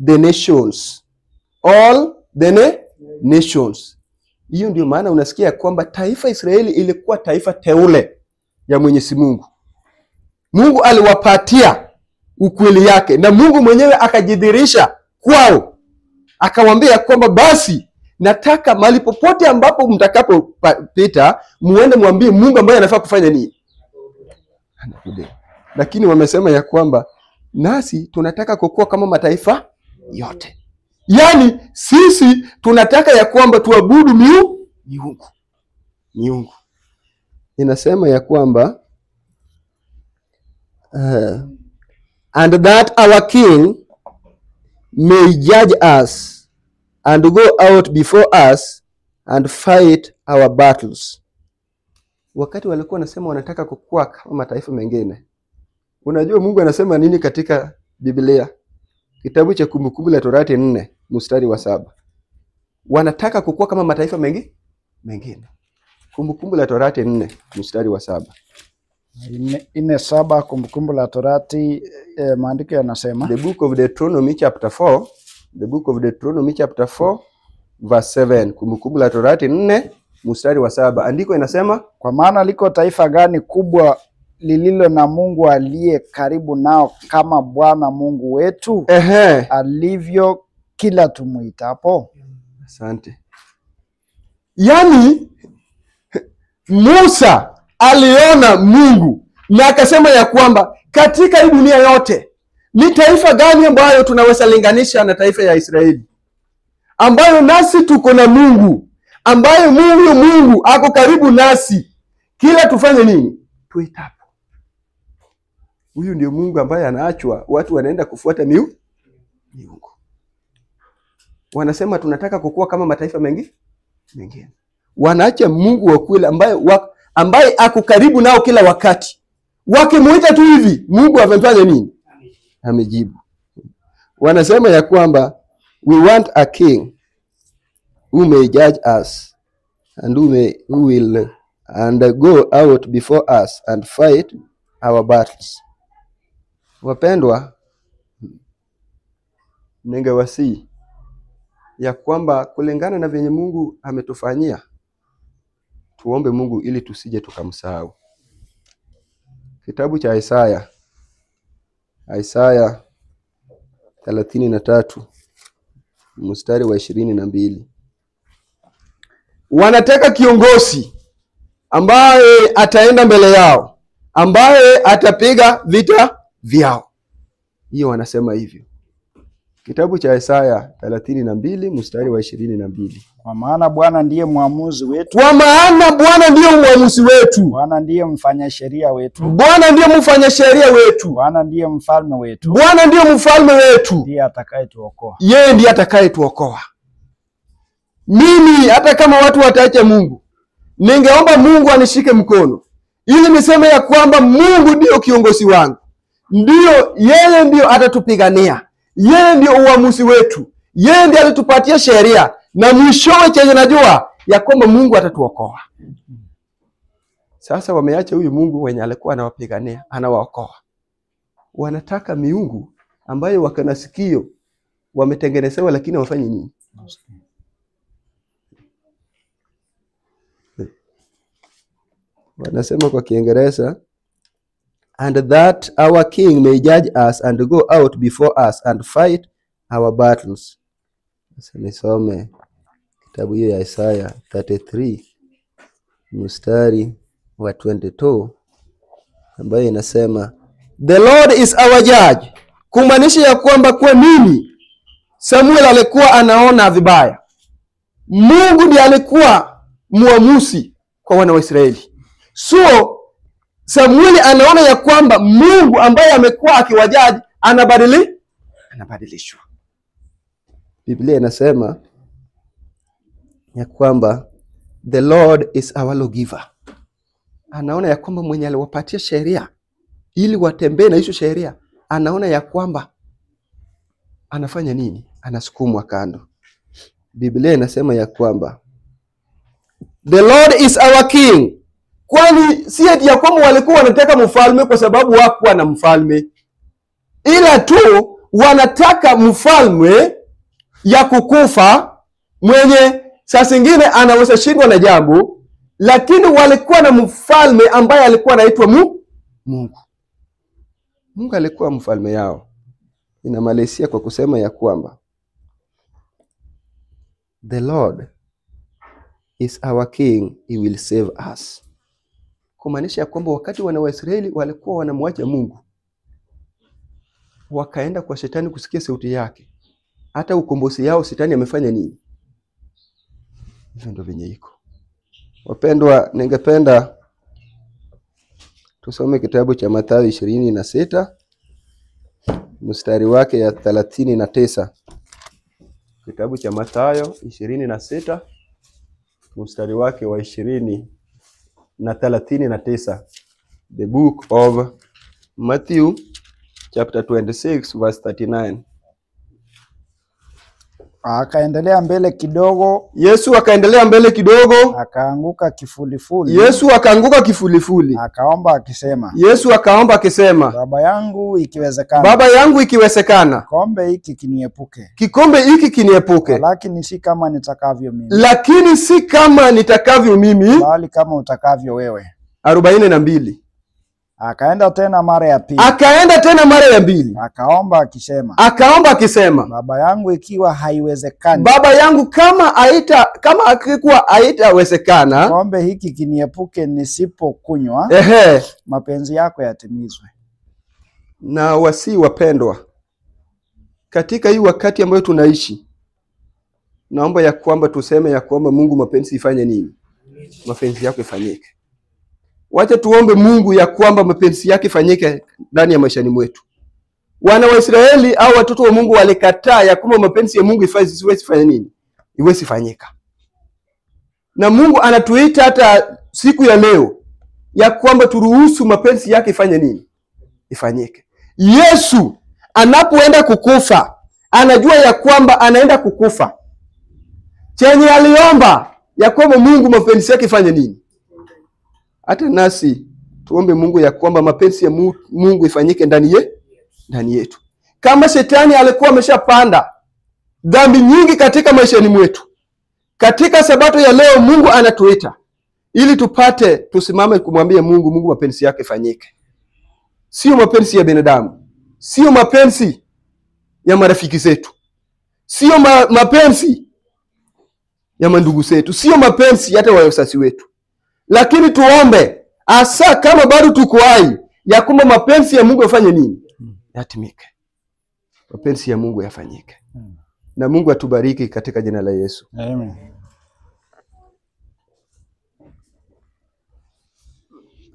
the nations. All the nations. Hiyo ndio maana unasikia kwamba taifa Israeli ilikuwa taifa teule ya Mwenyezi Mungu. Mungu aliwapatia ukweli yake na Mungu mwenyewe akajidhihirisha kwao. Akawaambia kwamba basi nataka mahali popote ambapo mtakapopita muende mwambie Mungu ambaye anafaa kufanya nini? Anakuja. Lakini wamesema ya kwamba nasi tunataka kukua kama mataifa yote. Yaani sisi tunataka ya kwamba tuabudu miungu. Inasema ya kwamba and that our king may judge us and go out before us and fight our battles. Wakati walikuwa nasema wanataka kukua kama mataifa mengine, unajua Mungu anasema nini katika Biblia? Kitabu cha Kumbukumbu la Torati 4 mstari wa 7. Wanataka kukua kama mataifa mengine. Kumbukumbu la Torati 4 mstari wa 7. 4:7 Kumbukumbu la Torati, maandiko yanasema, The book of Deuteronomy chapter 4, the book of Deuteronomy chapter 4 verse 7. Kumbukumbu la Torati 4 mstari wa 7. Andiko inasema, kwa maana liko taifa gani kubwa lililo na Mungu aliye karibu nao kama Bwana Mungu wetu, alivyo kila tumuitapo. Asante. Yaani Musa aliona Mungu na akasema ya kwamba katika hii dunia yote ni taifa gani ambayo tunaweza linganisha na taifa ya Israeli, ambayo nasi tuko na Mungu, ambayo Mungu ako karibu nasi, kila tufanye nini? Tuitapo. Huyu ndio Mungu ambaye anaachwa watu wanaenda kufuata miungu. Wanasema tunataka kukua kama mataifa mengine. Wanaacha Mungu wa kweli ambaye ako karibu nao kila wakati. Wakimuita tu hivi, Mungu amefanya nini? Amejibu. Wanasema ya kwamba we want a king who may judge us and who will go out before us and fight our battles. Wapendwa, ningewasihi ya kwamba kulingana na venye Mungu ametufanyia, tuombe Mungu ili tusije tukamsahau. Kitabu cha Isaya 33 mstari wa 22. Wanataka kiongozi ambaye ataenda mbele yao, ambaye atapiga vita vyao. Hiyo wanasema hivyo. Kitabu cha Isaya 32 mstari wa 22. Kwa maana Bwana ndiye mwamuzi wetu. Kwa maana Bwana ndiye mwamuzi wetu. Bwana ndiye mfanya sheria wetu. Bwana ndiye mfanya sheria wetu. Bwana ndiye mfalme wetu. Bwana ndiye mfalme wetu. Ndiye atakayetuokoa. Yeye ndiye atakayetuokoa. Mimi hata kama watu wataacha Mungu, ningeomba Mungu anishike mkono ili niseme ya kwamba Mungu ndio kiongozi wangu. Yeye ndio atatupigania. Yeye ndio uamuzi wetu. Yeye ndiye alitupatia sheria, na mwishowe chenye najua ya kwamba Mungu atatuokoa. Sasa wameacha huyu Mungu wenye alikuwa anawapigania, anawaokoa. Wanataka miungu ambayo wakana sikio wametengenezewa, lakini wafanye nini? Wanasema kwa Kiingereza, and that our king may judge us and go out before us and fight our battles. Sasa nisome kitabu hiyo ya Isaya 33 mstari wa 22 ambayo inasema, the Lord is our judge. Kumaanisha ya kwamba kwa nini Samuel alikuwa anaona vibaya, Mungu ndiye alikuwa muamuzi kwa wana wa Israeli. So Samuel anaona ya kwamba Mungu ambaye amekuwa akiwajaji anabadilishwa. Biblia inasema ya kwamba the Lord is our lawgiver. Anaona ya kwamba mwenye aliwapatia sheria ili watembee na hizo sheria, anaona ya kwamba anafanya nini? Anasukumwa kando. Biblia inasema ya kwamba the Lord is our king. Kwani si eti ya kwamba walikuwa wanataka mfalme kwa sababu hakuwa na mfalme, ila tu wanataka mfalme ya kukufa mwenye saa zingine anaweza shindwa na jambo, lakini walikuwa na mfalme ambaye alikuwa anaitwa Mungu. Mungu alikuwa mfalme yao. Inamalizia kwa kusema ya kwamba the Lord is our king, he will save us. Kumaanisha ya kwamba wakati wana wa Israeli walikuwa wanamwacha Mungu, wakaenda kwa shetani kusikia sauti yake, hata ukombozi yao shetani amefanya nini? Hivyo ndio venye iko. Wapendwa, ningependa tusome kitabu cha Mathayo 26 mstari wake ya 39. Kitabu cha Mathayo 26 mstari wake wa 20-39. The book of Matthew chapter 26 verse 39. Akaendelea mbele kidogo. Yesu akaendelea mbele kidogo. Akaanguka kifulifuli. Yesu akaanguka kifulifuli. Akaomba akisema. Yesu akaomba akisema, Baba yangu ikiwezekana. Baba yangu ikiwezekana. Kikombe hiki kiniepuke. Kikombe hiki kiniepuke. Lakini si kama nitakavyo mimi. Lakini si kama nitakavyo mimi, bali kama utakavyo wewe. 42. Akaenda tena mara ya pili. Akaenda tena mara ya pili. Akaomba akisema. Akaomba akisema, Baba yangu ikiwa haiwezekani. Baba yangu kama akikuwa haitawezekana. Kikombe hiki kiniepuke nisipokunywa. Mapenzi yako yatimizwe. Na wasi wapendwa, katika hii wakati ambayo tunaishi, naomba ya kwamba tuseme ya kwamba Mungu mapenzi ifanye nini? Mapenzi yako ifanyike. Wacha tuombe Mungu ya kwamba mapenzi yake ifanyike ndani ya maishani mwetu. Wana wa Israeli au watoto wa Mungu walikataa ya kwamba mapenzi ya Mungu iwezi fanya nini? Iwezi fanyika. Na Mungu anatuita hata siku ya leo ya kwamba turuhusu mapenzi yake ifanye nini? Ifanyike. Yesu anapoenda kukufa, anajua ya kwamba anaenda kukufa. Chenye aliomba ya kwamba Mungu mapenzi yake ifanye nini? Hata nasi tuombe Mungu ya kwamba mapenzi ya Mungu ifanyike ndani ndani yetu. Kama shetani alikuwa ameshapanda dhambi nyingi katika maishani mwetu, katika sabato ya leo Mungu anatuita ili tusimame kumwambia Mungu, Mungu mapenzi yake fanyike. Sio mapenzi ya binadamu, sio mapenzi ya marafiki zetu, sio mapenzi ya mandugu zetu, sio mapenzi hata wa wazazi wetu. Lakini tuombe asa kama bado tuko hai ya kwamba mapenzi ya Mungu yafanye nini? Yatimike. Mapenzi ya Mungu yafanyike. Na Mungu atubariki katika jina la Yesu. Amen.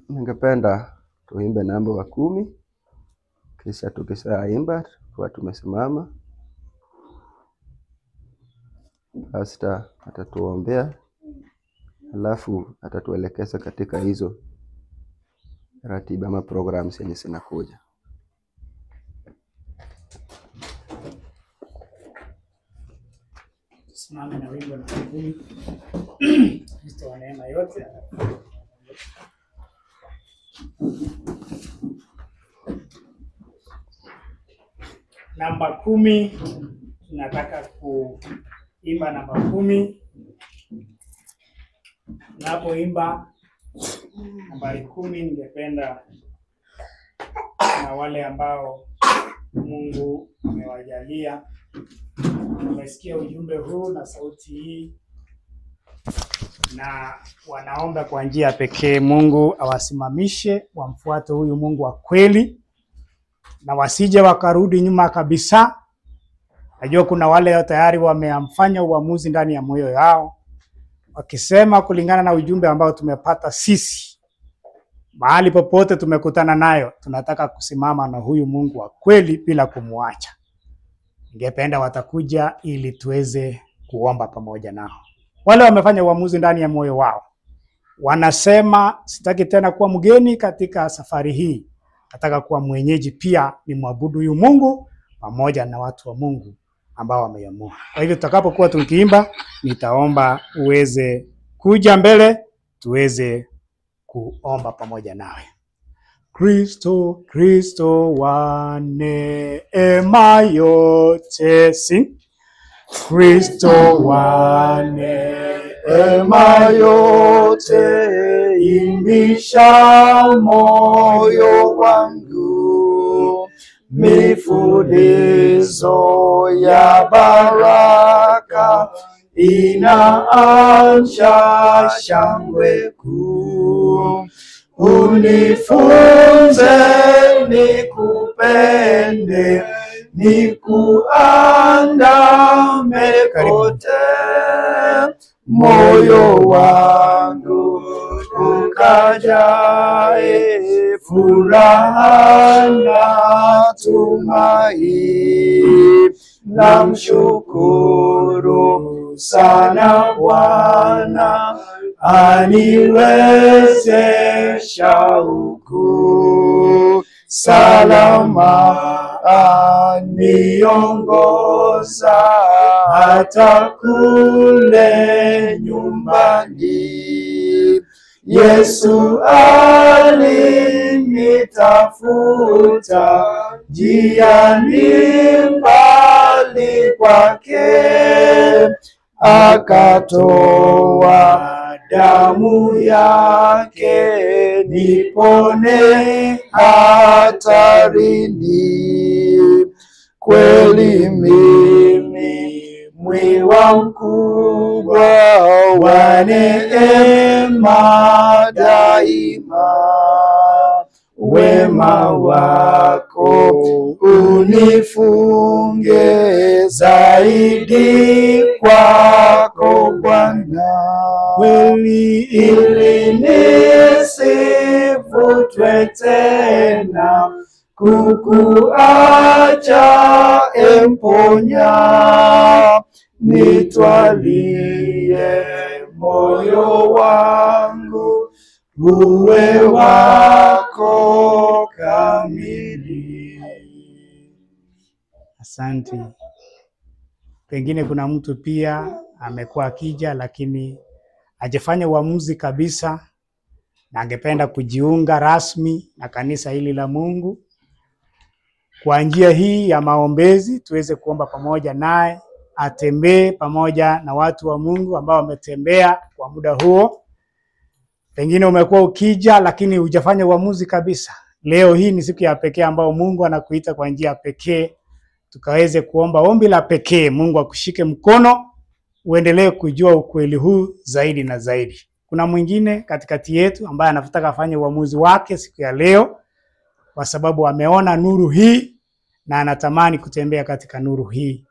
Ningependa tuimbe namba wa 10. Kisha tukishaimba tuwa tumesimama, pastor atatuombea, alafu atatuelekeza katika hizo ratiba ama programs yenye zinakuja. Simame na wimbo na kumi. Kristo wa neema yote. Namba 10, tunataka kuimba namba 10. Napoimba nambari 10, ningependa na wale ambao Mungu amewajalia wamesikia ujumbe huu na sauti hii na wanaomba kwa njia pekee Mungu awasimamishe wamfuate huyu Mungu wa kweli na wasije wakarudi nyuma kabisa. Najua kuna wale tayari wameamfanya uamuzi ndani ya moyo yao wakisema kulingana na ujumbe ambao tumepata sisi, mahali popote tumekutana nayo, tunataka kusimama na huyu Mungu wa kweli bila kumuacha. Ningependa watakuja ili tuweze kuomba pamoja nao. Wale wamefanya uamuzi ndani ya moyo wao, wanasema sitaki tena kuwa mgeni katika safari hii, nataka kuwa mwenyeji pia, ni mwabudu huyu Mungu pamoja na watu wa Mungu ambao wameamua. Kwa hivyo tutakapokuwa tukiimba, nitaomba uweze kuja mbele tuweze kuomba pamoja nawe. Kristo, Kristo wa neema yote, sing. Kristo wa neema yote, imbisha moyo wangu, mifulizo ya baraka inaamsha shangwe kuu. Unifunze nikupende, nikuandame kote, moyo wangu ukajae furaha na tumaini. Namshukuru sana Bwana aniwezesha huku salama, aniongoza hata kule nyumbani. Yesu alinitafuta njiani mbali kwake, akatoa damu yake nipone hatarini. Kweli mimi mwiwa mkubwa wa neema daima, wema wako unifunge zaidi kwako Bwana, kweli ili nisivutwe tena kukuacha emponya. Nitwalie moyo wangu uwe wako kamili. Asante. Pengine kuna mtu pia amekuwa akija lakini hajafanya uamuzi kabisa na angependa kujiunga rasmi na kanisa hili la Mungu. kwa njia hii ya maombezi tuweze kuomba pamoja naye, atembee pamoja na watu wa Mungu ambao wametembea kwa muda huo. Pengine umekuwa ukija lakini hujafanya uamuzi kabisa. Leo hii ni siku ya pekee ambao Mungu anakuita kwa njia pekee, tukaweze kuomba ombi la pekee. Mungu akushike mkono, uendelee kujua ukweli huu zaidi na zaidi. Kuna mwingine katikati yetu ambaye anataka afanye uamuzi wake siku ya leo, kwa sababu ameona nuru hii na anatamani kutembea katika nuru hii.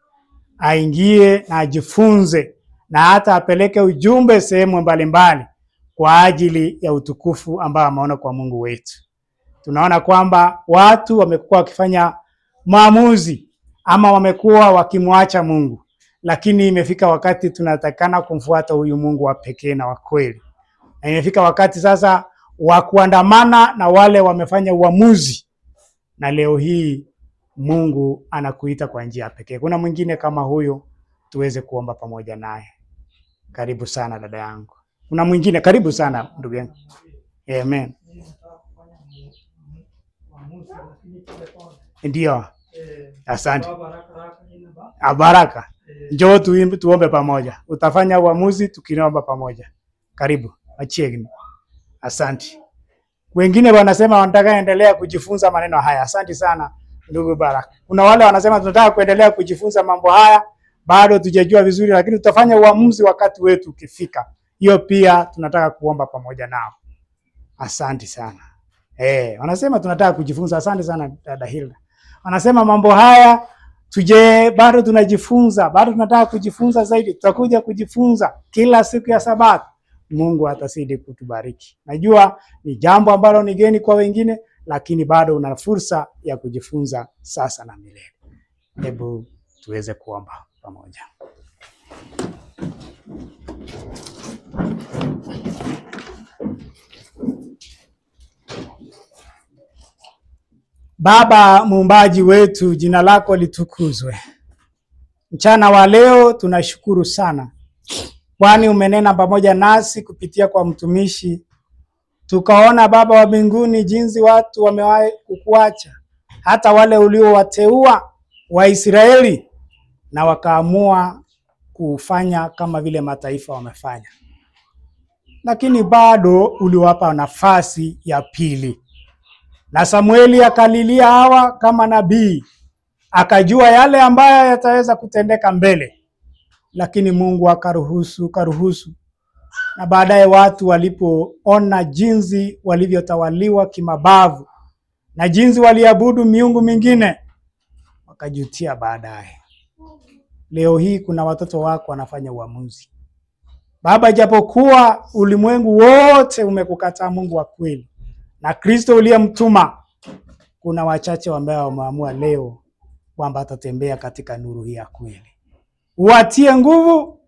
Aingie na ajifunze na hata apeleke ujumbe sehemu mbalimbali kwa ajili ya utukufu ambao ameona kwa Mungu wetu. Tunaona kwamba watu wamekuwa wakifanya maamuzi ama wamekuwa wakimwacha Mungu, lakini imefika wakati tunatakana kumfuata huyu Mungu wa pekee na wa kweli. Na imefika wakati sasa wa kuandamana na wale wamefanya uamuzi, na leo hii Mungu anakuita kwa njia pekee. Kuna mwingine kama huyo, tuweze kuomba pamoja naye. Karibu sana dada yangu. Kuna mwingine, karibu sana ndugu yangu. Amen. Ndio. Asante. Baraka. Njoo tuombe pamoja. Utafanya uamuzi tukiomba pamoja. Karibu. Achie. Asante. Wengine wanasema wanataka endelea kujifunza maneno haya. Asante sana ndugu Baraka. Kuna wale wanasema tunataka kuendelea kujifunza mambo haya, bado tujajua vizuri, lakini tutafanya uamuzi wakati wetu ukifika. Hiyo pia tunataka kuomba pamoja nao. Asante sana. Wanasema tunataka kujifunza. Asante sana dada Hilda. Wanasema mambo haya bado tunajifunza, bado tunataka kujifunza zaidi. Tutakuja kujifunza kila siku ya Sabato. Mungu atazidi kutubariki. Najua ni jambo ambalo ni geni kwa wengine, lakini bado una fursa ya kujifunza sasa na milele. Hebu tuweze kuomba pamoja. Baba muumbaji wetu, jina lako litukuzwe. Mchana wa leo tunashukuru sana, kwani umenena pamoja nasi kupitia kwa mtumishi. Tukaona Baba wa mbinguni jinsi watu wamewahi kukuacha, hata wale uliowateua wa Israeli, na wakaamua kufanya kama vile mataifa wamefanya. Lakini bado uliwapa nafasi ya pili. Na Samueli akalilia Hawa kama nabii, akajua yale ambayo yataweza kutendeka mbele. Lakini Mungu akaruhusu. Na baadaye watu walipoona jinsi walivyotawaliwa kimabavu na jinsi waliabudu miungu mingine, wakajutia baadaye. Leo hii kuna watoto wako wanafanya uamuzi. Baba, japokuwa ulimwengu wote umekukataa Mungu wa kweli na Kristo uliyemtuma, kuna wachache ambao wameamua leo kwamba atatembea katika nuru hii ya kweli. Uwatie nguvu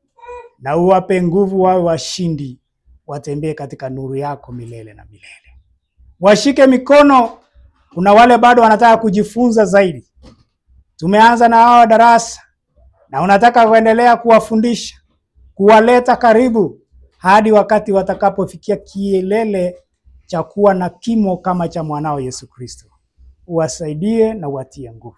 na uwape nguvu wawe washindi, watembee katika nuru yako milele na milele. Washike mikono. Kuna wale bado wanataka kujifunza zaidi. Tumeanza na hao darasa na unataka kuendelea kuwafundisha, kuwaleta karibu hadi wakati watakapofikia kilele cha kuwa na kimo kama cha mwanao Yesu Kristo. Uwasaidie na uwatie nguvu.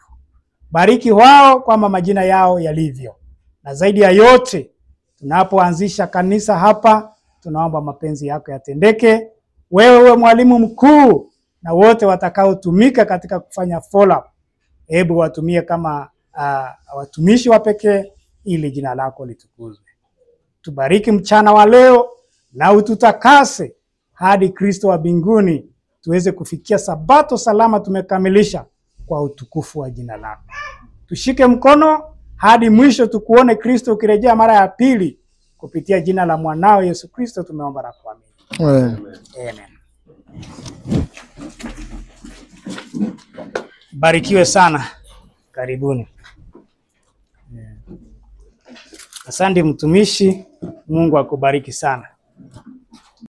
Bariki wao kwa majina yao yalivyo. Na zaidi ya yote, tunapoanzisha kanisa hapa, tunaomba mapenzi yako yatendeke. Wewe uwe mwalimu mkuu, na wote watakaotumika katika kufanya follow up, hebu watumie kama watumishi wa pekee, ili jina lako litukuzwe. Tubariki mchana wa leo na ututakase hadi Kristo wa mbinguni tuweze kufikia Sabato salama tumekamilisha kwa utukufu wa jina lako. Tushike mkono hadi mwisho, tukuone Kristo ukirejea mara ya pili. Kupitia jina la mwanao Yesu Kristo tumeomba na kuamini. Amen. Barikiwe sana. Karibuni. Asante mtumishi. Mungu akubariki sana.